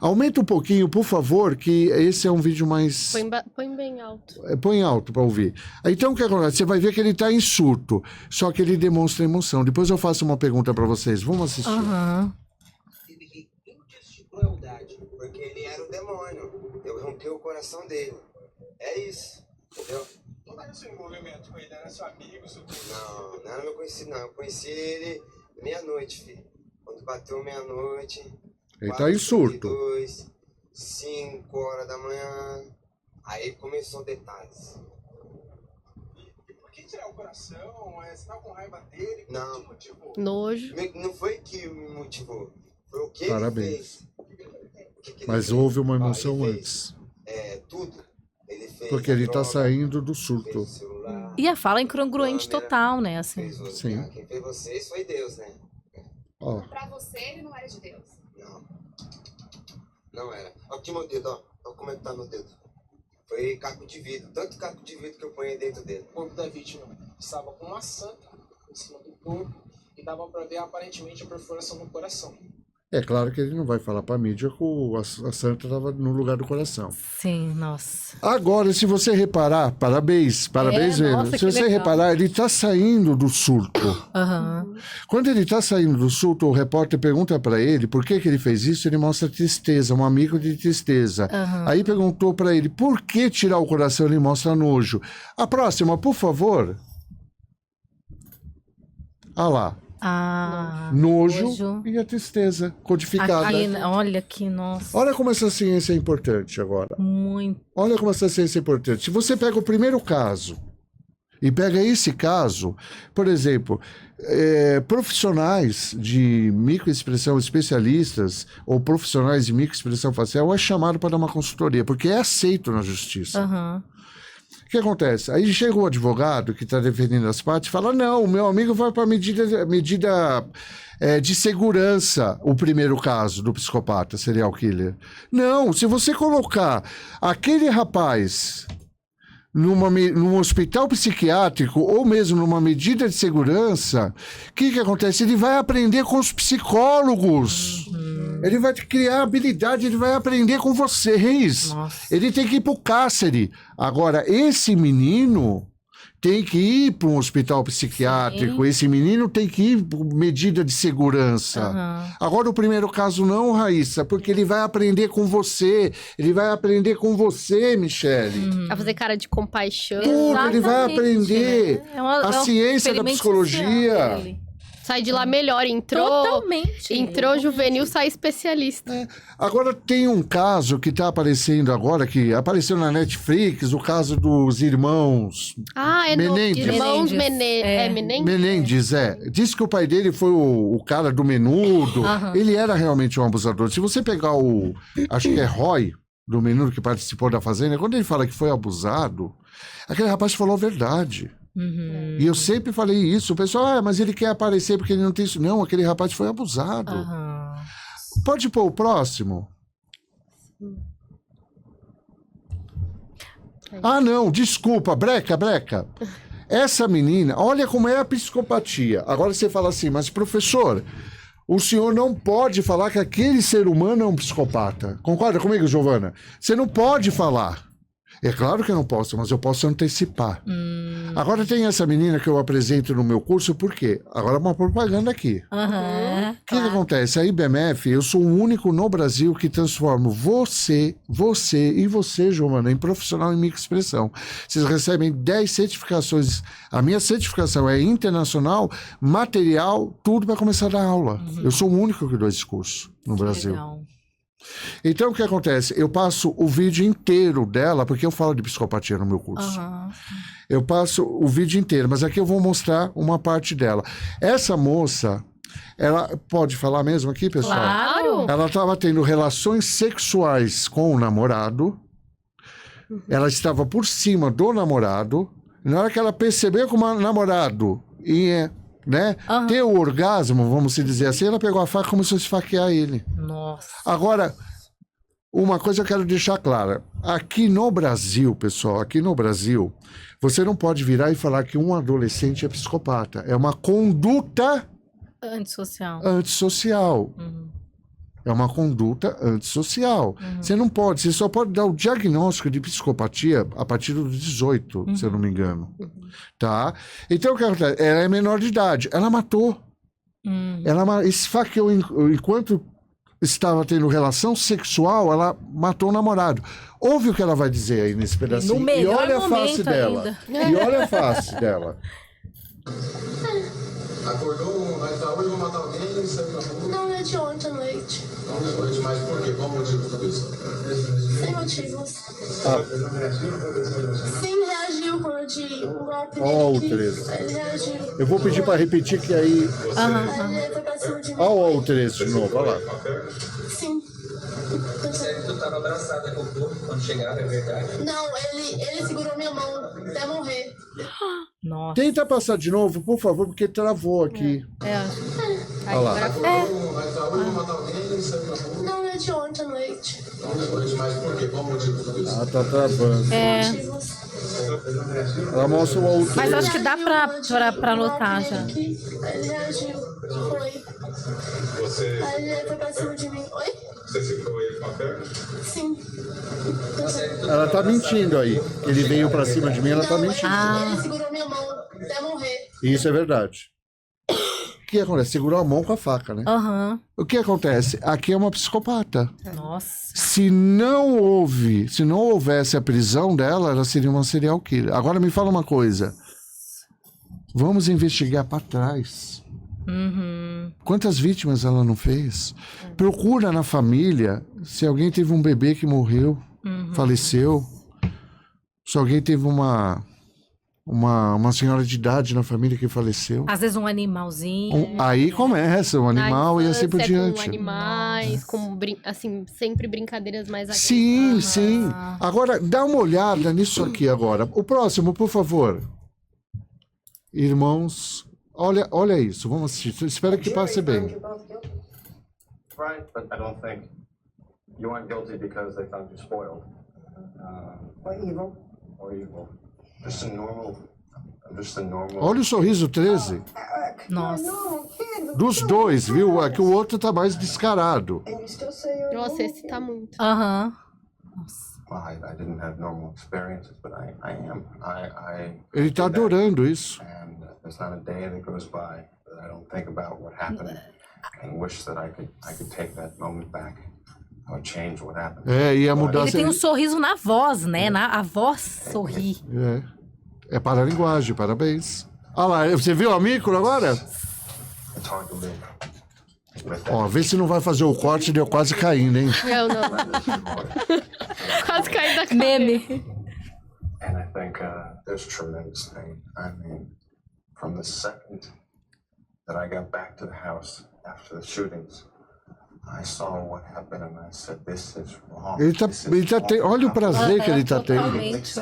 Aumenta um pouquinho, por favor, que esse é um vídeo mais... Põe bem alto. Põe alto para ouvir. Então, o que acontece? Você vai ver que ele está em surto, só que ele demonstra emoção. Depois eu faço uma pergunta para vocês. Vamos assistir. Teve índices de crueldade, porque ele era o demônio. Eu rompi o coração dele. É isso, entendeu? Não era seu envolvimento com ele, era seu amigo, seu Não era meu conhecido, não. Eu conheci ele meia-noite, filho. Quando bateu meia-noite... Ele tá em surto. 5 horas da manhã. Aí começou detalhes. E por que tirar o coração? Você tava com raiva dele? Não. Que motivou? Nojo. Não foi que me motivou. Foi o que Parabéns. ele fez. O que ele Mas fez? houve uma Ó, emoção ele antes. fez, tudo. Ele fez Porque a ele está droga, saindo do fez surto. o celular, E a fala é incongruente câmera, total, né, assim. fez o- Sim. Quem fez vocês foi Deus, né? Ó, Pra você, ele não era de Deus. Não. Não era. Ó aqui meu dedo, ó. Olha como é que tá meu dedo. Foi caco de vidro. Tanto caco de vidro que eu ponho dentro dele. O corpo da vítima estava com uma santa em cima do corpo e dava pra ver aparentemente a perfuração no coração. é claro que ele não vai falar para a mídia que a santa estava no lugar do coração. Sim, nossa. Agora, se você reparar, parabéns mesmo. nossa, Se que você legal. reparar, ele está saindo do surto. Quando ele está saindo do surto, o repórter pergunta para ele por que ele fez isso, ele mostra tristeza, um amigo de tristeza. Aí perguntou para ele por que tirar o coração, ele mostra nojo. A próxima, por favor. Ah lá, nojo e a tristeza codificada. Aqui, olha que, nossa. Olha como essa ciência é importante agora. Muito. Olha como essa ciência é importante. Se você pega o primeiro caso e pega esse caso, por exemplo, profissionais de microexpressão, especialistas ou profissionais de microexpressão facial é chamado para dar uma consultoria, porque é aceito na justiça. O que acontece? Aí chega o advogado que está defendendo as partes e fala, não, o meu amigo vai para medida de segurança, o primeiro caso do psicopata, serial killer. Não, se você colocar aquele rapaz num hospital psiquiátrico ou mesmo numa medida de segurança, o que acontece? Ele vai aprender com os psicólogos. Ele vai criar habilidade, ele vai aprender com vocês. Nossa. Ele tem que ir para o cárcere. Agora, esse menino tem que ir para um hospital psiquiátrico, esse menino tem que ir por medida de segurança. Agora, o primeiro caso não, Raíssa, porque ele vai aprender com você, Michele. A fazer cara de compaixão. Tudo, ele vai Exatamente, aprender. né? É A ciência da experimento psicologia. social dele. Sai de lá melhor. Totalmente. Entrou juvenil, sai especialista. Agora, tem um caso que está aparecendo agora, que apareceu na Netflix, o caso dos irmãos Ah, é Menendez. Irmãos Menendez. Menendez? Menendez, Diz que o pai dele foi o cara do Menudo. Ele era realmente um abusador. Se você pegar acho que é Roy, do Menudo, que participou da Fazenda, quando ele fala que foi abusado, aquele rapaz falou a verdade. E eu sempre falei isso. O pessoal, mas ele quer aparecer porque ele não tem isso. Não, aquele rapaz foi abusado. Pode pôr o próximo? Ah, não, desculpa, breca. Essa menina, olha como é a psicopatia. Agora você fala assim, mas professor, o senhor não pode falar que aquele ser humano é um psicopata. Concorda comigo, Giovana? Você não pode falar. É claro que eu não posso, mas eu posso antecipar. Agora tem essa menina que eu apresento no meu curso, por quê? Agora é uma propaganda aqui. O que acontece? A IBMF, eu sou o único no Brasil que transformo você e você, Giovana, em profissional em microexpressão. Vocês recebem 10 certificações. A minha certificação é internacional, material, tudo para começar a dar aula. Eu sou o único que dou esse curso no Brasil. Legal. Então, o que acontece? Eu passo o vídeo inteiro dela, porque eu falo de psicopatia no meu curso. Eu passo o vídeo inteiro, mas aqui eu vou mostrar uma parte dela. Essa moça, ela pode falar mesmo aqui, pessoal? Claro. Ela estava tendo relações sexuais com o namorado. Ela estava por cima do namorado. Na hora que ela percebeu que o namorado ia, ter o orgasmo, vamos dizer assim, ela pegou a faca e começou a esfaquear ele. Nossa. Agora, uma coisa eu quero deixar clara. Aqui no Brasil, pessoal, você não pode virar e falar que um adolescente é psicopata. É uma conduta antissocial. É uma conduta antissocial. Você não pode, você só pode dar o diagnóstico de psicopatia a partir dos 18, se eu não me engano. Tá? Então, o que acontece? Ela é menor de idade. Ela matou. Ela esfaqueou enquanto estava tendo relação sexual, ela matou o namorado. Ouve o que ela vai dizer aí nesse pedacinho. No melhor e olha a face momento dela. ainda. E olha a face dela. Acordou, vai estar hoje, vou matar alguém e saiu na rua. Não, é de ontem à noite. Ontem à noite, mas por quê? Qual o motivo de tudo isso? Sem motivos. Sim, reagiu quando eu dei um golpe Ó, nele. o 13. Ele reagiu. Eu vou pedir para repetir que aí... Aí ele foi pra cima de mim. Ó o 13 de novo, olha lá. Sim. Sério que tu tava abraçada com o corpo quando chegava, é verdade? Não, ele segurou minha mão até morrer. Nossa. Tenta passar de novo, por favor, porque travou aqui. Olha lá. Vai estar hoje, vou matar alguém e saiu na rua. Não, é de ontem à noite. Ontem à noite, mas por quê? Qual o motivo de tudo isso? Ah, tá travando. Sem motivos. Ela mostra o outro. Mas acho que dá pra anotar já. Aí ele reagiu. Foi. Você Aí ele foi pra cima de mim. Oi? ficou ele com a perna? Sim. Ela tá mentindo aí. Ele veio pra cima de mim, ela tá Não, mentindo. ele segurou minha mão até morrer. Isso é verdade. O que acontece? Segurou a mão com a faca, né? O que acontece? Aqui é uma psicopata. Nossa. Se não houvesse a prisão dela, ela seria uma serial killer. Agora me fala uma coisa. Vamos investigar para trás. Quantas vítimas ela não fez? Procura na família se alguém teve um bebê que morreu, faleceu. Se alguém teve uma senhora de idade na família que faleceu. Às vezes um animalzinho. Aí começa um animal e assim por diante. Com animais, com assim, sempre brincadeiras mais Sim, sim. Agora, dá uma olhada nisso aqui agora. O próximo, por favor. Irmãos, olha isso. Vamos assistir. Espero que passe bem. Right, but I don't think you weren't guilty because they found you spoiled. Or evil. Or evil. just a normal. I'm just a normal. Olha o sorriso 13. Nossa. Dos dois, viu? É que o outro tá mais descarado. Nossa, esse tá muito. Aham. Nossa. Well, I didn't have normal experiences, but I am. Ele tá adorando isso. And there's not a day that goes by that I don't think about what happened and wish that I could take that moment back. I would change what happened. É, ia mudar... Ele tem um sorriso na voz, né? A voz sorri. É para a linguagem, parabéns. Olha lá, você viu a micro agora? It's hard to live with that. Ó, vê se não vai fazer o corte, deu quase caindo, hein? Não. Quase caí da cadeira. Meme. And I think there's tremendous pain. I mean, from the second that I got back to the house after the shootings, I saw what happened and I said, this is wrong. Ele tá tendo... Olha o prazer que ele tá tendo. Totalmente.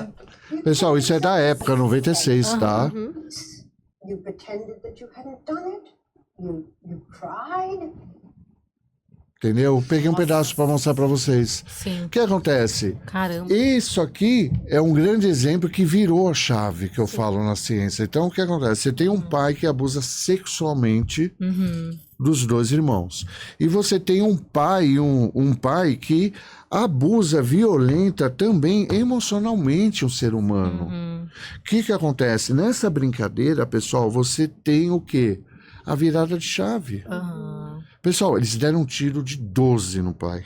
Pessoal, isso é da época, 96, tá? You pretended that you hadn't done it. You cried. Entendeu? Peguei um pedaço para mostrar para vocês. Sim. O que acontece? Caramba. Isso aqui é um grande exemplo que virou a chave que eu falo na ciência. Então, o que acontece? Você tem um pai que abusa sexualmente dos dois irmãos. E você tem um pai, um pai que abusa, violenta também emocionalmente um ser humano. O que acontece? Nessa brincadeira, pessoal, você tem o quê? A virada de chave. Pessoal, eles deram um tiro de 12 no pai.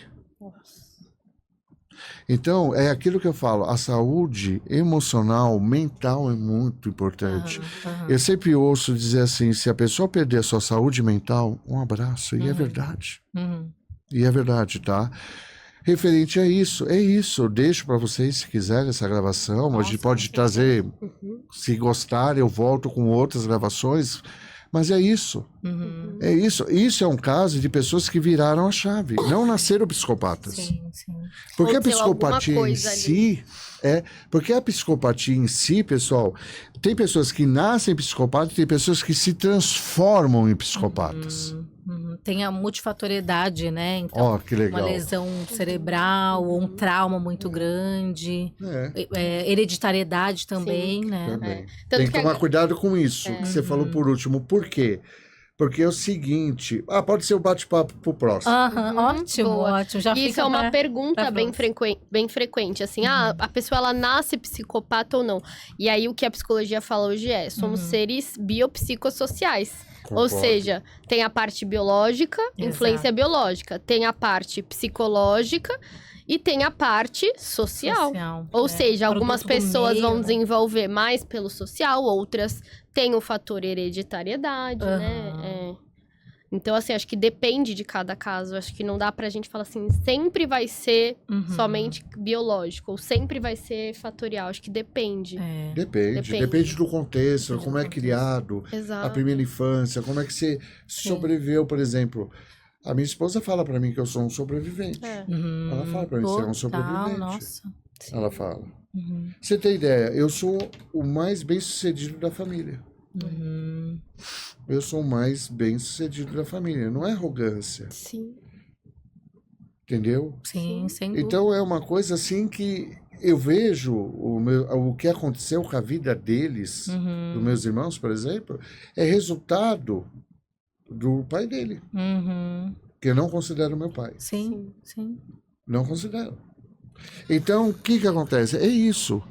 Então, é aquilo que eu falo, a saúde emocional, mental é muito importante. Eu sempre ouço dizer assim, se a pessoa perder a sua saúde mental, um abraço, e é verdade. E é verdade, tá? Referente a isso, é isso. Eu deixo para vocês, se quiserem, essa gravação. A gente pode trazer, se gostar, eu volto com outras gravações. Mas é isso. É isso. Isso é um caso de pessoas que viraram a chave. Não nasceram psicopatas. Sim. Porque Ou a psicopatia em si... Porque a psicopatia em si, pessoal... Tem pessoas que nascem psicopatas e tem pessoas que se transformam em psicopatas. Tem a multifatoriedade, né? Então, Ó, que legal. uma lesão cerebral ou um trauma muito grande. Hereditariedade também, né? Também. Tanto Tem que que tomar cuidado com isso, que você falou por último. Por quê? Porque é o seguinte... pode ser o bate-papo pro próximo. Ótimo, boa. ótimo. Já Isso fica é uma pra- pergunta pra bem frequente, assim, a pessoa ela nasce psicopata ou não? E aí o que a psicologia fala hoje somos seres biopsicossociais. Ou Concordo. seja, tem a parte biológica, influência biológica, tem a parte psicológica e tem a parte social. Ou seja, algumas Produto do pessoas meio, vão né? desenvolver mais pelo social, outras têm o fator hereditariedade, né? Então, assim, acho que depende de cada caso. Acho que não dá pra gente falar assim, sempre vai ser somente biológico, ou sempre vai ser fatorial. Acho que depende. Depende do contexto, como é criado, Exato. a primeira infância, como é que você sobreviveu, por exemplo. A minha esposa fala pra mim que eu sou um sobrevivente. Ela fala pra mim, você é um sobrevivente. Nossa. Ela fala. Você tem ideia, eu sou o mais bem-sucedido da família. Eu sou o mais bem-sucedido da família. Não é arrogância. Sim. Entendeu? Sim, sem dúvida. Então é uma coisa assim que eu vejo o que aconteceu com a vida deles, dos meus irmãos, por exemplo, é resultado do pai dele. Que eu não considero meu pai. Sim. Não considero. Então, o que acontece? É isso.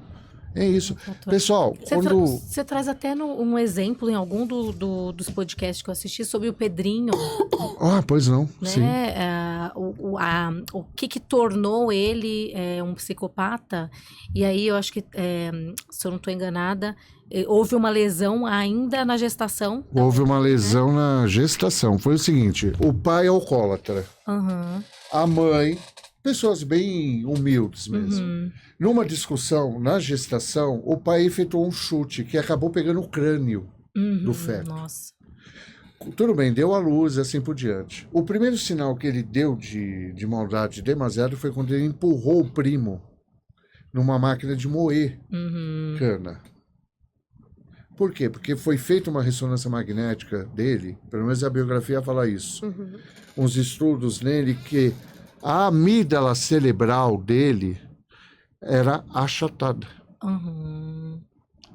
Pessoal, Você traz até um exemplo em algum dos podcasts que eu assisti sobre o Pedrinho, pois não, né? sim. O que tornou ele um psicopata. E aí eu acho que, se eu não estou enganada, houve uma lesão ainda na gestação. Houve uma lesão na gestação. Foi o seguinte, o pai é alcoólatra. A mãe, pessoas bem humildes mesmo. Numa discussão na gestação, o pai efetuou um chute que acabou pegando o crânio do feto. Nossa. Tudo bem, deu à luz e assim por diante. O primeiro sinal que ele deu de maldade demasiado foi quando ele empurrou o primo numa máquina de moer cana. Por quê? Porque foi feita uma ressonância magnética dele, pelo menos a biografia fala isso. Uns estudos nele que a amígdala cerebral dele era achatada.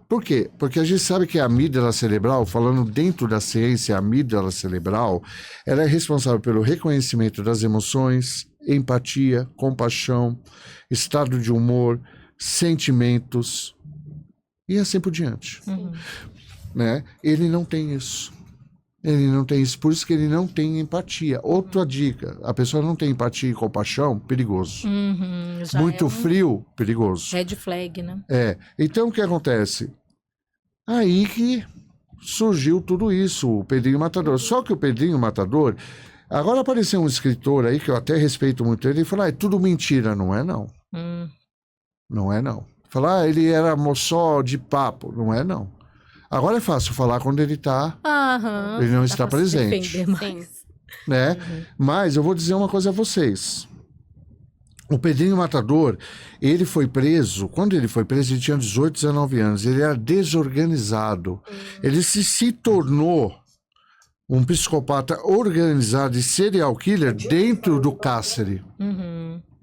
Por quê? Porque a gente sabe que a amígdala cerebral, falando dentro da ciência, a amígdala cerebral, ela é responsável pelo reconhecimento das emoções, empatia, compaixão, estado de humor, sentimentos e assim por diante. Né? Ele não tem isso. Ele não tem isso, por isso que ele não tem empatia. Outra dica, a pessoa não tem empatia e compaixão, perigoso. Já Muito é frio, perigoso. red flag, né? Então o que acontece? Aí que surgiu tudo isso, o Pedrinho Matador. Só que o Pedrinho Matador, agora apareceu um escritor aí, que eu até respeito muito ele, e falou, é tudo mentira. Não é não. Não é não. Falar, ele era só de papo. Não é não. Agora é fácil falar quando ele está, ele não está presente, né? Mas eu vou dizer uma coisa a vocês. O Pedrinho Matador, ele foi preso, quando ele foi preso ele tinha 18, 19 anos, ele era desorganizado. Ele se tornou um psicopata organizado e serial killer dentro do cárcere.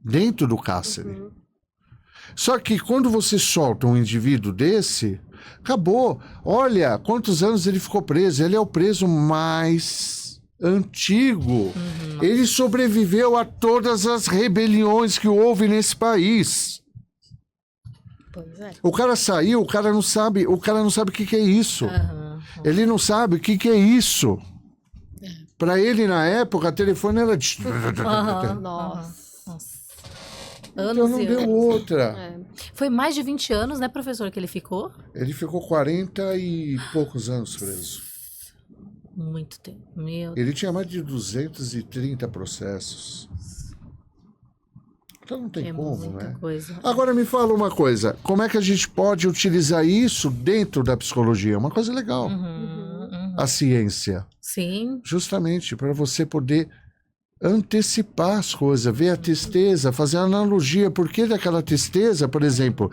Dentro do cárcere. Só que quando você solta um indivíduo desse, acabou. Olha quantos anos ele ficou preso. Ele é o preso mais antigo. Ele sobreviveu a todas as rebeliões que houve nesse país. Pois é. O cara saiu, o cara não sabe o que é isso. Ele não sabe o que é isso. Para ele, na época, o telefone era de... Nossa. Então não deu outra. Foi mais de 20 anos, né, professor, que ele ficou? Ele ficou 40 e poucos anos preso. Muito tempo, meu. Ele tinha mais de 230 processos. Então não tem como, muita né? coisa. Agora me fala uma coisa. Como é que a gente pode utilizar isso dentro da psicologia? Uma coisa legal. A ciência. Sim. Justamente para você poder antecipar as coisas, ver a tristeza, fazer a analogia. Por que daquela tristeza, por exemplo?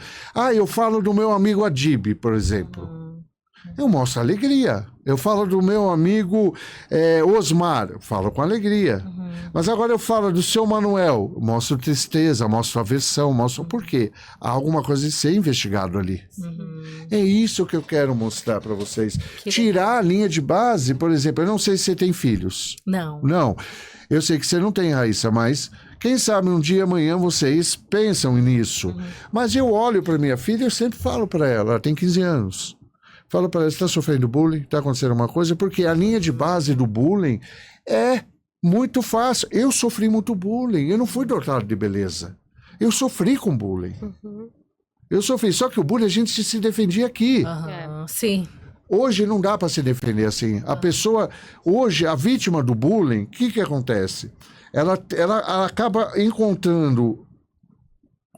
Eu falo do meu amigo Adib, por exemplo. Eu mostro alegria. Eu falo do meu amigo Osmar, eu falo com alegria. Mas agora eu falo do seu Manuel, eu mostro tristeza, mostro aversão, mostro por quê. Há alguma coisa de ser investigado ali. É isso que eu quero mostrar para vocês. Tirar a linha de base, por exemplo, eu não sei se você tem filhos. Não. Não. Eu sei que você não tem, Raíssa, mas quem sabe um dia amanhã vocês pensam nisso. Mas eu olho para minha filha e eu sempre falo para ela tem 15 anos. Falo para ela, está sofrendo bullying? Está acontecendo uma coisa? Porque a linha de base do bullying é muito fácil. Eu sofri muito bullying. Eu não fui dotado de beleza. Eu sofri com bullying. Eu sofri. Só que o bullying a gente se defendia aqui. Sim. Hoje não dá para se defender assim. A pessoa, hoje, a vítima do bullying, o que acontece? Ela acaba encontrando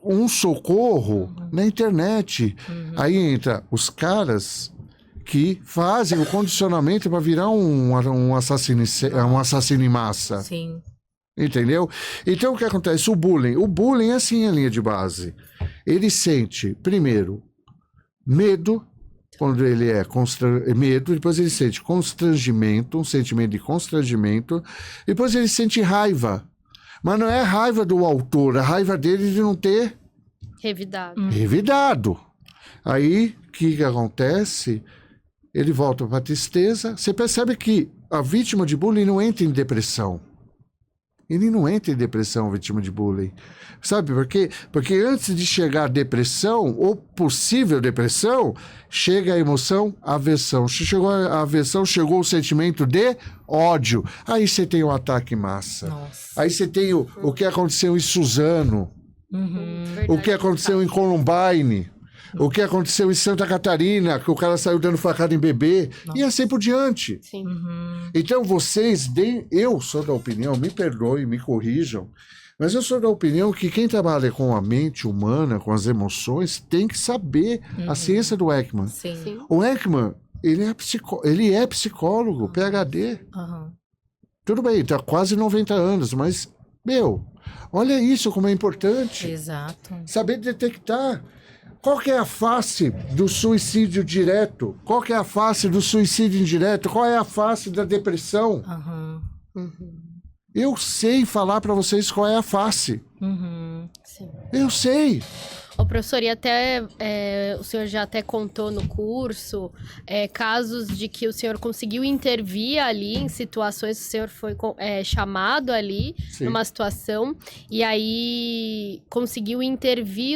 um socorro na internet. Aí entra os caras que fazem o condicionamento para virar um assassino em massa. Sim. Entendeu? Então o que acontece? O bullying é assim a linha de base. Ele sente, primeiro, medo. Quando ele medo, depois ele sente constrangimento, um sentimento de constrangimento, depois ele sente raiva. Mas não é a raiva do autor, a raiva dele de não ter revidado. Aí, o que acontece? Ele volta para a tristeza. Você percebe que a vítima de bullying não entra em depressão. Ele não entra em depressão, vítima de bullying. Sabe por quê? Porque antes de chegar a depressão, ou possível depressão, chega a emoção, a aversão. Se chegou a aversão, chegou o sentimento de ódio. Aí você tem o ataque em massa. Aí você tem o que aconteceu em Suzano. O que aconteceu em Columbine. O que aconteceu em Santa Catarina, que o cara saiu dando facada em bebê, e assim por diante. Sim. Então vocês, eu sou da opinião, me perdoem, me corrijam, mas eu sou da opinião que quem trabalha com a mente humana, com as emoções, tem que saber a ciência do Ekman. Sim. O Ekman, ele é psicólogo, PhD. Tudo bem, está quase 90 anos, mas, olha isso como é importante. Exato. Saber detectar. Qual que é a face do suicídio direto? Qual que é a face do suicídio indireto? Qual é a face da depressão? Eu sei falar para vocês qual é a face. Sim. Eu sei. Professor, e até o senhor já até contou no curso casos de que o senhor conseguiu intervir ali em situações, o senhor foi chamado ali Sim. numa situação, e aí o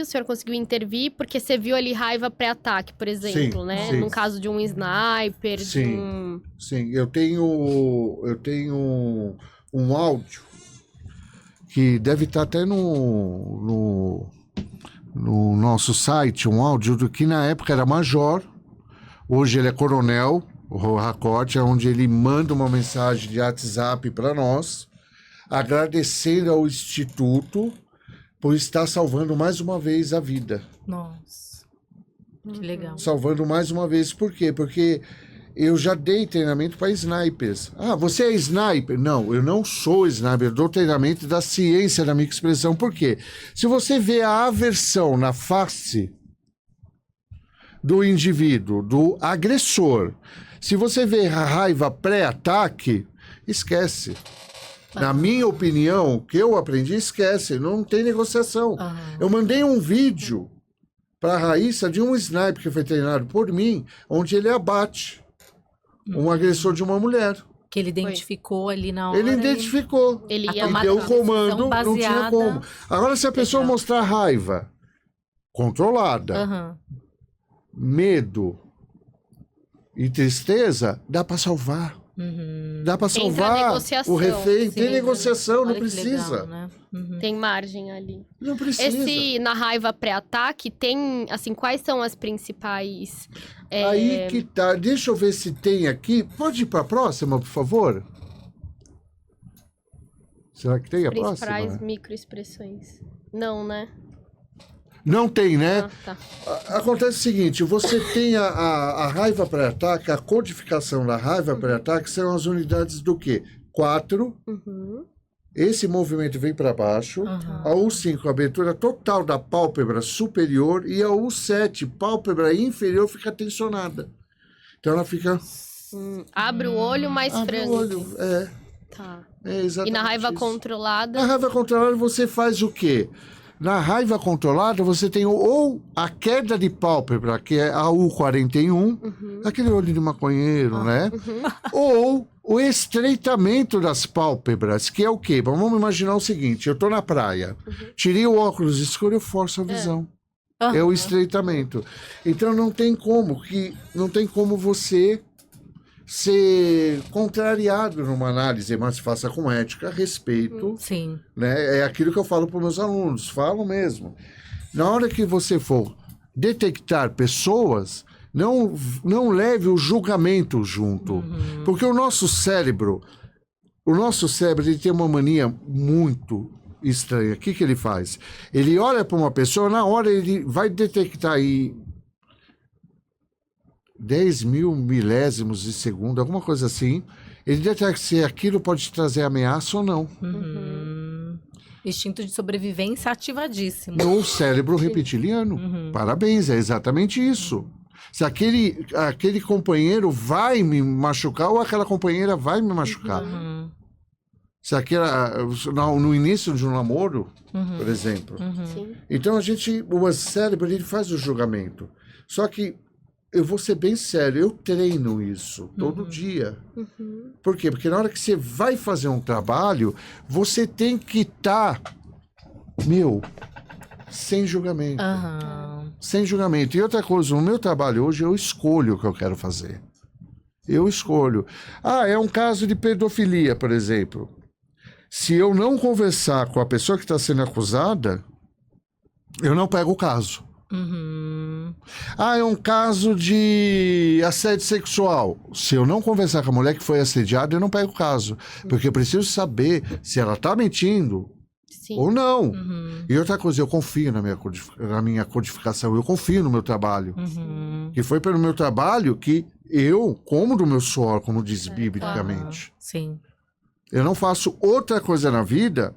senhor conseguiu intervir porque você viu ali raiva pré-ataque, por exemplo, Sim, né? sim. No caso de um sniper, Sim. Sim, eu tenho um áudio que deve estar até no nosso site, um áudio do que na época era major, hoje ele é coronel, o Racote, onde ele manda uma mensagem de WhatsApp para nós, agradecendo ao Instituto por estar salvando mais uma vez a vida. Nossa, que legal. Salvando mais uma vez. Por quê? Porque eu já dei treinamento para snipers. Ah, você é sniper? Não, eu não sou sniper. Eu dou treinamento da ciência da microexpressão. Por quê? Se você vê a aversão na face do indivíduo, do agressor, se você vê a raiva pré-ataque, esquece. Na minha opinião, o que eu aprendi, esquece. Não tem negociação. Eu mandei um vídeo para a Raíssa de um sniper que foi treinado por mim, onde ele abate um agressor de uma mulher. Que ele identificou ali na hora. Ele identificou. Ele A ia tomada E deu o de decisão comando, não tinha baseada- como. Agora, se a pessoa Legal. mostrar raiva controlada, Aham. medo e tristeza, dá para salvar. Uhum. Dá para Entra salvar negociação. o refém. Sim, Tem negociação, Olha não que precisa. legal, né? Uhum. tem margem ali. Não precisa. Na raiva pré-ataque, tem, assim, quais são as principais... Aí que tá. Deixa eu ver se tem aqui. Pode ir para a próxima, por favor? Será que tem a principais próxima? microexpressões? Não, né? Não tem, né? Ah, tá. Acontece o seguinte, você tem a raiva pré-ataque, a codificação da raiva pré-ataque são as unidades do quê? 4, Uhum. esse movimento vem para baixo, a U5, abertura total da pálpebra superior, e a U7, pálpebra inferior, fica tensionada. Então ela fica... Abre o olho mais abre franco. o olho. Tá. É exatamente E na raiva isso. controlada... Na raiva controlada você faz o quê? Na raiva controlada você tem ou a queda de pálpebra, que é a U41, aquele olho de maconheiro, né? Ou o estreitamento das pálpebras, que é o quê? Vamos imaginar o seguinte, eu tô na praia, tirei o óculos escuro, eu forço a visão. É o estreitamento. Então não tem como você ser contrariado numa análise, mas faça com ética, respeito, Sim. né? É aquilo que eu falo para meus alunos, falo mesmo. Na hora que você for detectar pessoas, não leve o julgamento junto, porque o nosso cérebro ele tem uma mania muito estranha. O que ele faz? Ele olha para uma pessoa, na hora ele vai detectar aí 10 mil milésimos de segundo, alguma coisa assim. Ele detecta se aquilo pode te trazer ameaça ou não. Instinto de sobrevivência ativadíssimo. No cérebro reptiliano. Parabéns, é exatamente isso. Se aquele companheiro vai me machucar ou aquela companheira vai me machucar. Se no início de um namoro, por exemplo. Sim. Então o cérebro ele faz o julgamento. Só que eu vou ser bem sério, eu treino isso todo dia. Por quê? Porque na hora que você vai fazer um trabalho, você tem que estar, sem julgamento. Sem julgamento. E outra coisa, no meu trabalho hoje, eu escolho o que eu quero fazer. Eu escolho. É um caso de pedofilia, por exemplo. Se eu não conversar com a pessoa que está sendo acusada, eu não pego o caso. É um caso de assédio sexual. Se eu não conversar com a mulher que foi assediada, eu não pego o caso. Porque eu preciso saber se ela está mentindo ou não. E outra coisa, eu confio na minha codificação, eu confio no meu trabalho. Que foi pelo meu trabalho que eu, como do meu suor, como diz biblicamente. Sim. Eu não faço outra coisa na vida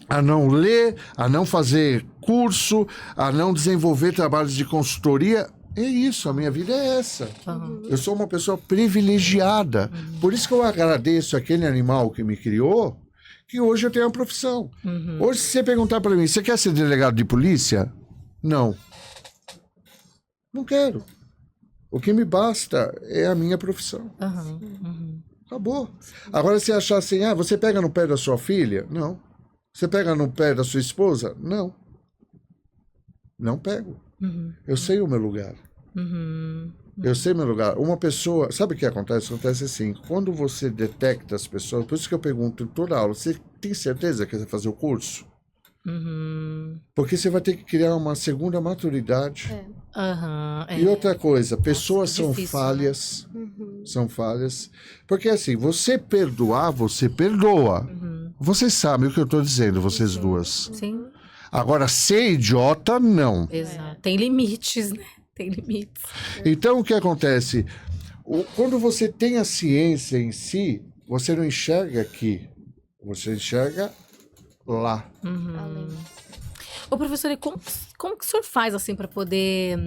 a não ler, a não fazer curso, a não desenvolver trabalhos de consultoria. É isso, a minha vida é essa. Eu sou uma pessoa privilegiada. Por isso que eu agradeço aquele animal que me criou, que hoje eu tenho uma profissão. Hoje, se você perguntar para mim, você quer ser delegado de polícia? Não. Não quero. O que me basta é a minha profissão. Acabou. Agora, se achar assim, você pega no pé da sua filha? Não. Você pega no pé da sua esposa? Não. Não pego. Eu sei o meu lugar. Eu sei meu lugar. Uma pessoa... Sabe o que acontece? Acontece assim, quando você detecta as pessoas... Por isso que eu pergunto em toda aula, você tem certeza que você vai fazer o curso? Porque você vai ter que criar uma segunda maturidade. E outra coisa, pessoas são difícil, falhas. São falhas. Porque assim, você perdoar, você perdoa. Vocês sabem o que eu estou dizendo, vocês duas. Sim. Agora, ser idiota, não. Exato. Tem limites, né? Tem limites. Então, o que acontece? Quando você tem a ciência em si, você não enxerga aqui. Você enxerga lá. Ô, professor, e como que o senhor faz, assim, para poder...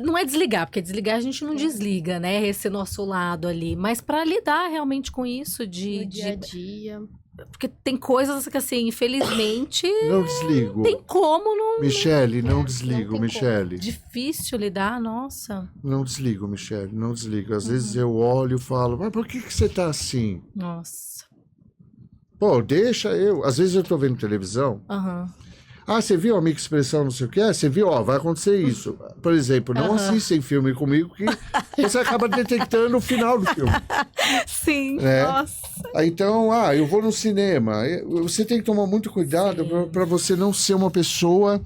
Não é desligar, porque desligar a gente não desliga, né? Esse nosso lado ali. Mas para lidar realmente com isso No dia a dia. Porque tem coisas que, assim, infelizmente... Não desligo. Tem como não... Michele, não desligo, Michele. Difícil lidar, nossa. Não desligo, Michele, não desligo. Às vezes eu olho e falo, mas por que você tá assim? Nossa. Pô, deixa eu. Às vezes eu tô vendo televisão. Você viu a minha expressão, não sei o que? Você viu, vai acontecer isso. Por exemplo, não assistem filme comigo que você acaba detectando o final do filme. Sim, né? nossa. Então, eu vou no cinema. Você tem que tomar muito cuidado para você não ser uma pessoa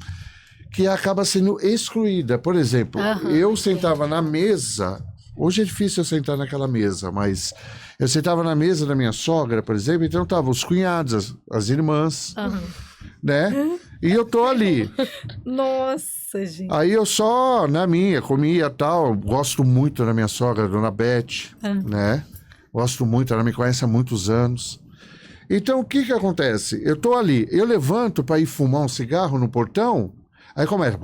que acaba sendo excluída. Por exemplo, eu sentava na mesa... Hoje é difícil eu sentar naquela mesa, mas eu sentava na mesa da minha sogra, por exemplo, então estavam os cunhados, as irmãs, né? E eu tô ali. Nossa, gente. Aí eu só, na minha, comia e tal. Gosto muito da minha sogra, Dona Beth, né? Gosto muito, ela me conhece há muitos anos. Então, o que acontece? Eu tô ali, eu levanto para ir fumar um cigarro no portão... Aí começa.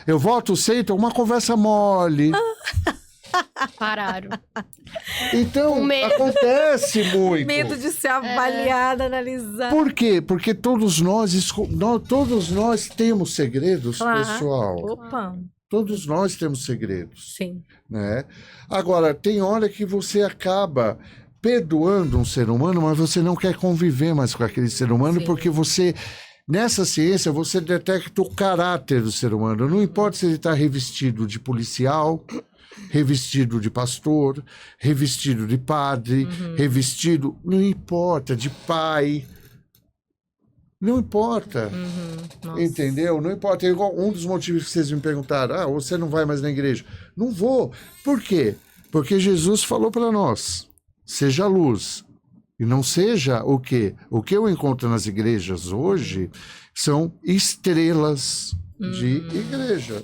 Eu volto, sento, uma conversa mole. Pararam. Então, acontece muito. Medo de ser avaliada, analisada. Por quê? Porque todos nós temos segredos, pessoal. Opa. Todos nós temos segredos. Sim. Né? Agora, tem hora que você acaba perdoando um ser humano, mas você não quer conviver mais com aquele ser humano, porque você... Nessa ciência, você detecta o caráter do ser humano. Não importa se ele está revestido de policial, revestido de pastor, revestido de padre, revestido... Não importa, de pai. Não importa. Entendeu? Não importa. É igual um dos motivos que vocês me perguntaram. Você não vai mais na igreja. Não vou. Por quê? Porque Jesus falou para nós, seja luz. E não seja o quê? O que eu encontro nas igrejas hoje são estrelas de igreja.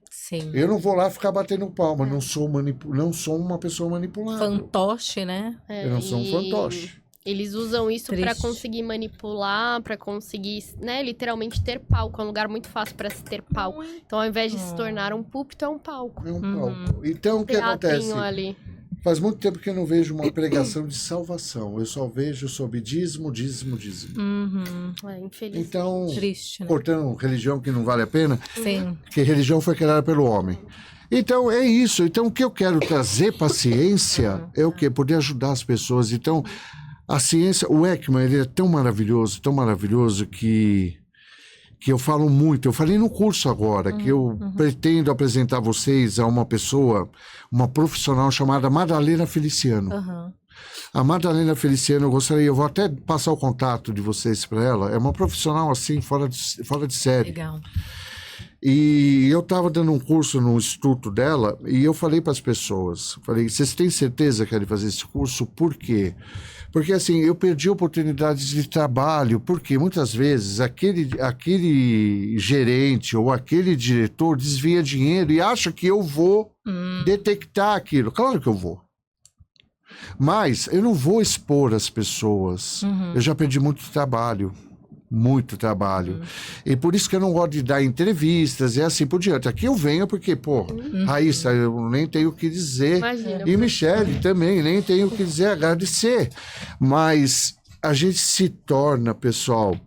Sim. Eu não vou lá ficar batendo palma, não sou uma pessoa manipulada. Fantoche, né? Eu não sou um fantoche. Eles usam isso para conseguir manipular, para conseguir, né, literalmente ter palco. É um lugar muito fácil para se ter palco. Então, ao invés de se tornar um púlpito, é um palco. É um palco. Então, o que acontece? Ali. Faz muito tempo que eu não vejo uma pregação de salvação. Eu só vejo sobre dízimo. Infelizmente. Então, triste, né? Cortando religião que não vale a pena, Sim. que religião foi criada pelo homem. Então, é isso. Então, o que eu quero trazer para a ciência é o quê? Poder ajudar as pessoas. Então, a ciência, o Ekman, ele é tão maravilhoso que eu falo muito. Eu falei no curso agora, que eu pretendo apresentar vocês a uma pessoa, uma profissional chamada Madalena Feliciano. A Madalena Feliciano, eu vou até passar o contato de vocês para ela. É uma profissional, assim, fora de série. Legal. E eu estava dando um curso no instituto dela e eu falei para as pessoas, vocês têm certeza que querem fazer esse curso? Por quê? Porque assim, eu perdi oportunidades de trabalho, porque muitas vezes aquele gerente ou aquele diretor desvia dinheiro e acha que eu vou detectar aquilo. Claro que eu vou. Mas eu não vou expor as pessoas. Eu já perdi muito trabalho. E por isso que eu não gosto de dar entrevistas e assim por diante. Aqui eu venho porque, Raíssa, eu nem tenho o que dizer. Imagina. E Michele também, nem tenho o que dizer, agradecer. Mas a gente se torna, pessoal,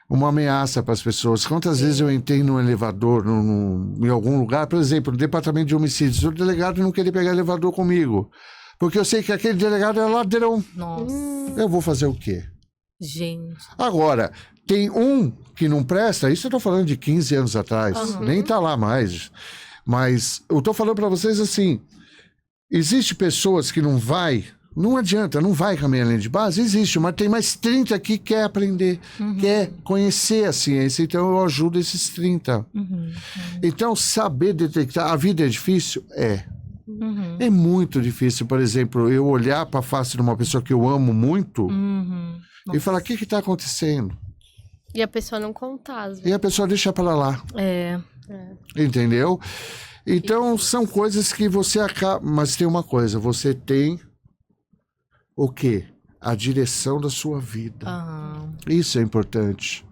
uma ameaça para as pessoas. Quantas vezes eu entrei num elevador, em algum lugar, por exemplo, no departamento de homicídios, o delegado não queria pegar elevador comigo, porque eu sei que aquele delegado é ladrão. Nossa. Eu vou fazer o quê? Gente. Agora, tem um que não presta, isso eu tô falando de 15 anos atrás, nem tá lá mais. Mas eu tô falando para vocês assim, existe pessoas que não adianta, não vai com a minha linha de base, existe, mas tem mais 30 que quer aprender, quer conhecer a ciência, então eu ajudo esses 30. Então, saber detectar, a vida é difícil? É muito difícil, por exemplo, eu olhar para a face de uma pessoa que eu amo muito e falar, o que está acontecendo? E a pessoa não contar, às vezes. E a pessoa deixa para lá. Entendeu? Então, são coisas que você acaba... Mas tem uma coisa, você tem o quê? A direção da sua vida. Isso é importante.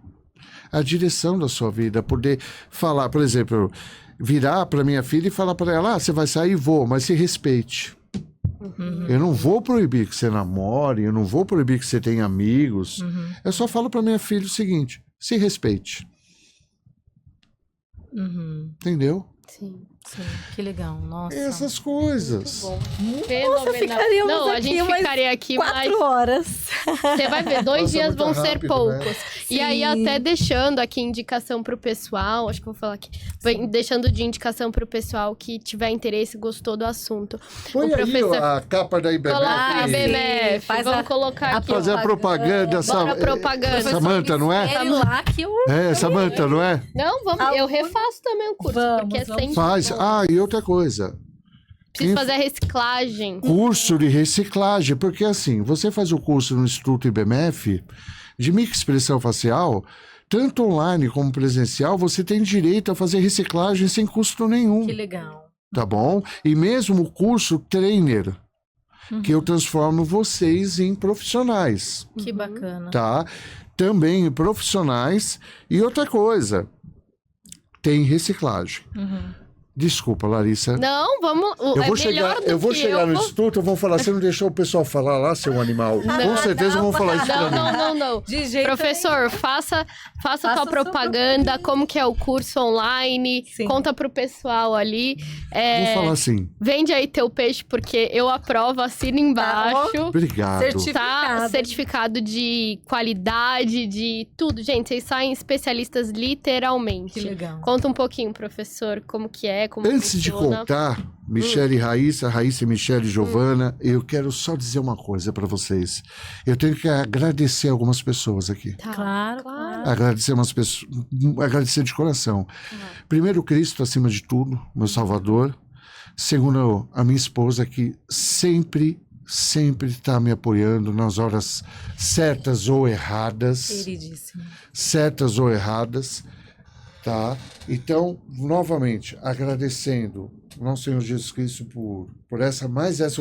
A direção da sua vida, poder falar, por exemplo, virar para minha filha e falar para ela, você vai sair? Vou, mas se respeite. Eu não vou proibir que você namore, eu não vou proibir que você tenha amigos. Eu só falo para minha filha o seguinte, se respeite. Entendeu? Sim. Sim, que legal, nossa. Essas coisas. Nossa, ficaríamos Não, a aqui gente mais ficaria aqui 4 horas. Você vai ver, 2 Passa dias muito vão ser rápido, poucos. né? E aí, até deixando aqui indicação pro pessoal, acho que vou falar aqui, deixando de indicação pro pessoal que tiver interesse, gostou do assunto. Põe aí a capa da IBMF. Coloca a IBMF, vamos colocar aqui. Fazer a propaganda. Bora propaganda. Samanta, não é? Lá que eu... Samanta, não é? Não, vamos, eu refaço também o curso, porque é sempre Faz. bom. E outra coisa. Preciso fazer a reciclagem. Curso de reciclagem, porque assim, você faz o curso no Instituto IBMF de microexpressão facial, tanto online como presencial, você tem direito a fazer reciclagem sem custo nenhum. Que legal. Tá bom? E mesmo o curso trainer, que eu transformo vocês em profissionais. Que bacana. Tá? Também em profissionais. E outra coisa, tem reciclagem. Desculpa, Larissa. Não, vamos. Eu vou chegar no instituto, vão falar, você não deixou o pessoal falar lá, seu animal. Com certeza vão falar isso pra mim. Não. De jeito Professor, nenhum. faça tua sua propaganda, como que é o curso online, Sim. conta pro pessoal ali. Vou falar assim. Vende aí teu peixe, porque eu aprovo, assina embaixo. Obrigado. Tá certificado de qualidade, de tudo. Gente, vocês saem especialistas literalmente. Que legal. Conta um pouquinho, professor, como que é, como Antes de funciona. contar, Michele e Raíssa e Michele e Giovana, eu quero só dizer uma coisa para vocês. Eu tenho que agradecer algumas pessoas aqui. Tá, Claro. Agradecer umas pessoas, agradecer de coração. Primeiro, Cristo acima de tudo, meu Salvador. Segundo, a minha esposa que sempre está me apoiando nas horas certas ou erradas. Queridíssimo. Certas ou erradas, tá? Então, novamente, agradecendo nosso Senhor Jesus Cristo por essa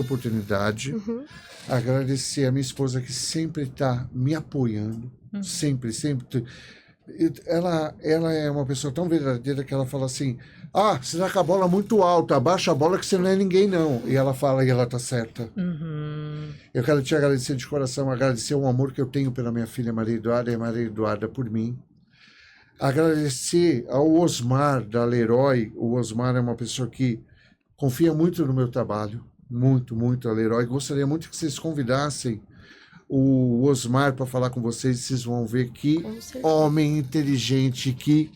oportunidade. Agradecer a minha esposa que sempre está me apoiando, sempre. Ela é uma pessoa tão verdadeira que ela fala assim, você tá com a bola muito alta, abaixa a bola que você não é ninguém não. E ela fala e ela tá certa. Eu quero te agradecer de coração, agradecer o amor que eu tenho pela minha filha Maria Eduarda e Maria Eduarda por mim. Agradecer ao Osmar da Leroy. O Osmar é uma pessoa que confia muito no meu trabalho, muito a Leroy. Gostaria muito que vocês convidassem o Osmar para falar com vocês. Vocês vão ver que homem inteligente, que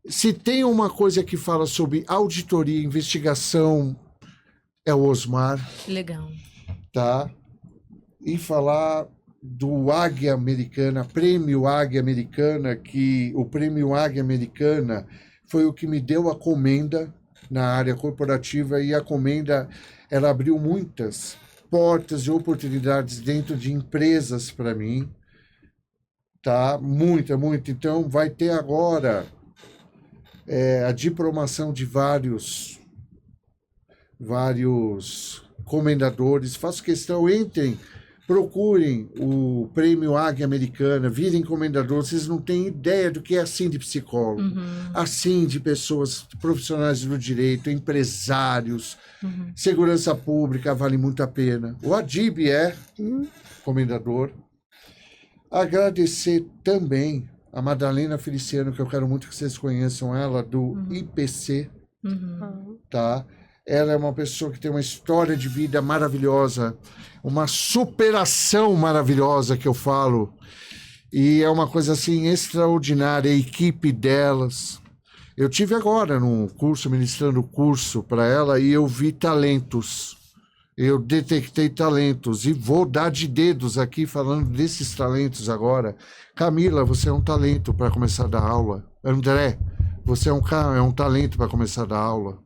se tem uma coisa que fala sobre auditoria, investigação, é o Osmar. Que legal. Tá? E falar do Águia Americana, Prêmio Águia Americana, que o Prêmio Águia Americana foi o que me deu a comenda na área corporativa, e a comenda, ela abriu muitas portas e oportunidades dentro de empresas para mim, tá? Muita. Então, vai ter agora a diplomação de vários comendadores. Faço questão, entrem, procurem o Prêmio Águia Americana, virem comendadores. Vocês não têm ideia do que é assim de psicólogo, assim de pessoas profissionais do direito, empresários, segurança pública, vale muito a pena. O Adib é comendador. Agradecer também a Madalena Feliciano, que eu quero muito que vocês conheçam ela, do IPC, tá? Ela é uma pessoa que tem uma história de vida maravilhosa, uma superação maravilhosa que eu falo, e é uma coisa assim extraordinária, a equipe delas. Eu tive agora num curso, ministrando o curso para ela, e eu vi talentos. Eu detectei talentos e vou dar de dedos aqui falando desses talentos agora. Camila, você é um talento para começar a dar aula. André, você é um talento para começar a dar aula.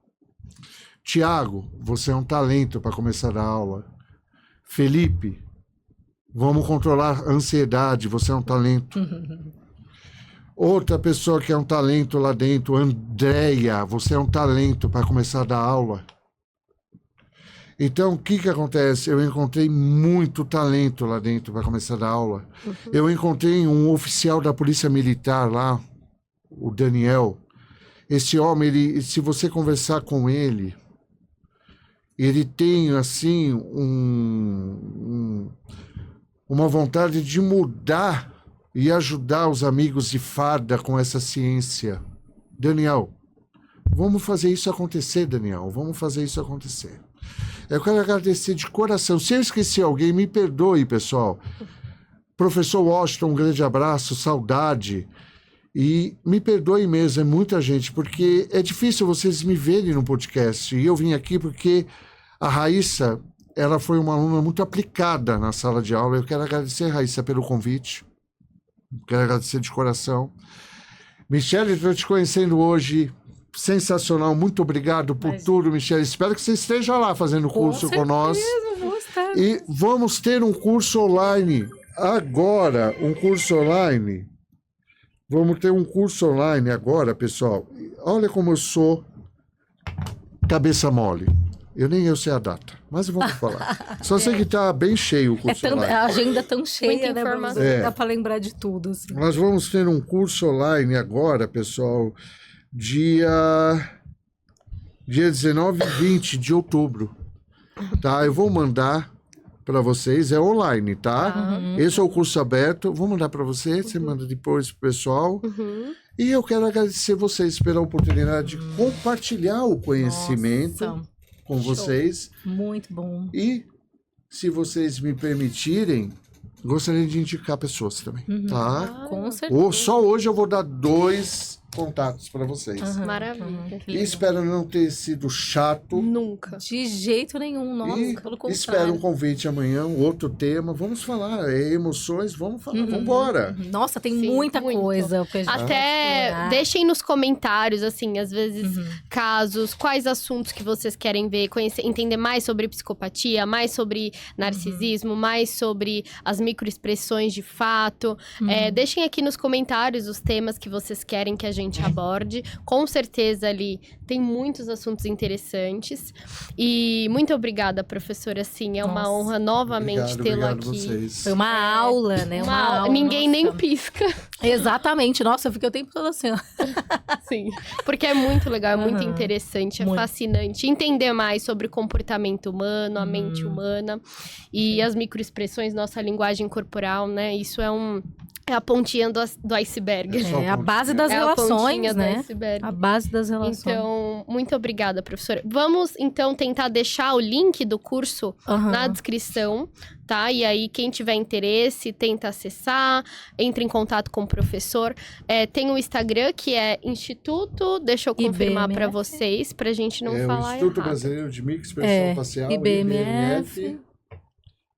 Tiago, você é um talento para começar a dar aula. Felipe, vamos controlar a ansiedade, você é um talento. Outra pessoa que é um talento lá dentro, Andréia, você é um talento para começar a dar aula. Então, o que acontece? Eu encontrei muito talento lá dentro para começar a dar aula. Eu encontrei um oficial da Polícia Militar lá, o Daniel. Esse homem, se você conversar com ele, ele tem, assim, uma vontade de mudar e ajudar os amigos de farda com essa ciência. Daniel, vamos fazer isso acontecer, Daniel. Vamos fazer isso acontecer. Eu quero agradecer de coração. Se eu esqueci alguém, me perdoe, pessoal. Professor Washington, um grande abraço, saudade. E me perdoe mesmo, é muita gente, porque é difícil vocês me verem no podcast. E eu vim aqui porque a Raíssa, ela foi uma aluna muito aplicada na sala de aula. Eu quero agradecer, Raíssa, pelo convite. Quero agradecer de coração. Michele, estou te conhecendo hoje. Sensacional, muito obrigado por tudo, Michele. Espero que você esteja lá fazendo curso com nós. Vou estar. E vamos ter um curso online agora, um curso online. Vamos ter um curso online agora, pessoal. Olha como eu sou cabeça mole. Eu sei a data, mas vamos falar. Só sei que está bem cheio o curso online. A agenda tão cheia, Muita né? informação. Dá para lembrar de tudo. Assim. Nós vamos ter um curso online agora, pessoal, dia 19 e 20 de outubro, tá? Eu vou mandar para vocês, é online, tá? Esse é o curso aberto, vou mandar para você, você manda depois pro pessoal. E eu quero agradecer vocês pela oportunidade de compartilhar o conhecimento com vocês. Muito bom. E, se vocês me permitirem, gostaria de indicar pessoas também, tá? Com certeza. Só hoje eu vou dar 2 contatos para vocês. Maravilha. E espero não ter sido chato. Nunca. De jeito nenhum, nossa, E pelo contrário. espero um convite amanhã, um outro tema. Vamos falar, emoções, vamos falar, vamos embora. Nossa, tem Sim, muita muito. coisa pra gente Até explorar. deixem nos comentários, assim, às vezes, casos, quais assuntos que vocês querem ver, conhecer, entender mais sobre psicopatia, mais sobre narcisismo, mais sobre as microexpressões de fato. Deixem aqui nos comentários os temas que vocês querem que a gente aborde. Com certeza ali tem muitos assuntos interessantes. E muito obrigada, professora. Assim, é uma Nossa. honra novamente tê-la Obrigado aqui. vocês. Foi uma aula, né? Uma aula. Ninguém nem nossa. pisca. Exatamente. Nossa, eu fiquei o tempo todo assim, ó. Sim, porque é muito legal, é muito interessante, é Muito. fascinante entender mais sobre o comportamento humano, a mente humana e as microexpressões, nossa linguagem corporal, né? Isso é a pontinha do iceberg. Só É a base das É a pontinha relações, do né? iceberg. A base das relações. Então, muito obrigada, professora. Vamos, então, tentar deixar o link do curso na descrição, tá? E aí, quem tiver interesse, tenta acessar, entre em contato com o professor. Tem o Instagram, que é Instituto, deixa eu confirmar para vocês, pra gente não o falar Instituto errado. Brasileiro de Microexpressão Facial, IBMF.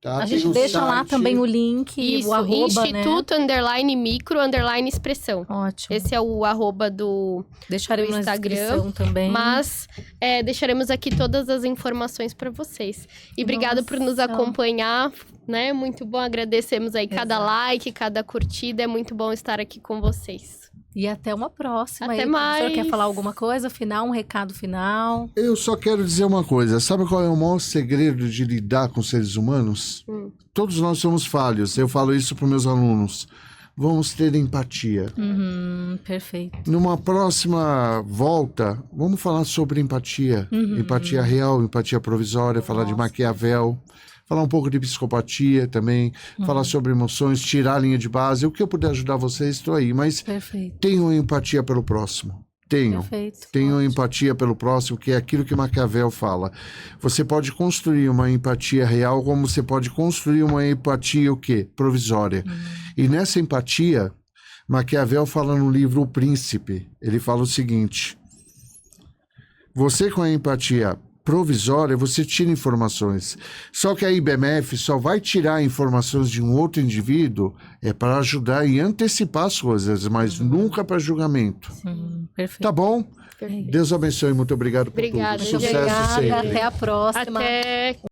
Tá? A Tem gente o deixa lá site. também o link, Isso, o arroba, Instituto, _ micro, _ expressão. Ótimo. Esse é o arroba do Deixaremos na Instagram, descrição também. Mas deixaremos aqui todas as informações para vocês. E obrigado por nos acompanhar, né? Muito bom, agradecemos aí cada like, cada curtida. É muito bom estar aqui com vocês. E até uma próxima. Até aí. mais. O senhor quer falar alguma coisa final, um recado final? Eu só quero dizer uma coisa. Sabe qual é o maior segredo de lidar com seres humanos? Todos nós somos falhos. Eu falo isso para meus alunos. Vamos ter empatia. Perfeito. Numa próxima volta, vamos falar sobre empatia. Empatia real, empatia provisória, falar de Maquiavel, falar um pouco de psicopatia também, falar sobre emoções, tirar a linha de base. O que eu puder ajudar vocês, estou aí. Mas Perfeito. tenham empatia pelo próximo. Perfeito. Tenham empatia pelo próximo, que é aquilo que Maquiavel fala. Você pode construir uma empatia real, como você pode construir uma empatia o quê? Provisória. E nessa empatia, Maquiavel fala no livro O Príncipe, ele fala o seguinte: você com a empatia provisória, você tira informações. Só que a IBMF só vai tirar informações de um outro indivíduo para ajudar e antecipar as coisas, mas nunca para julgamento. Perfeito. Tá bom? Perfeito. Deus abençoe, muito obrigado por Obrigada, tudo. Sucesso Obrigada, sempre. até a próxima. Até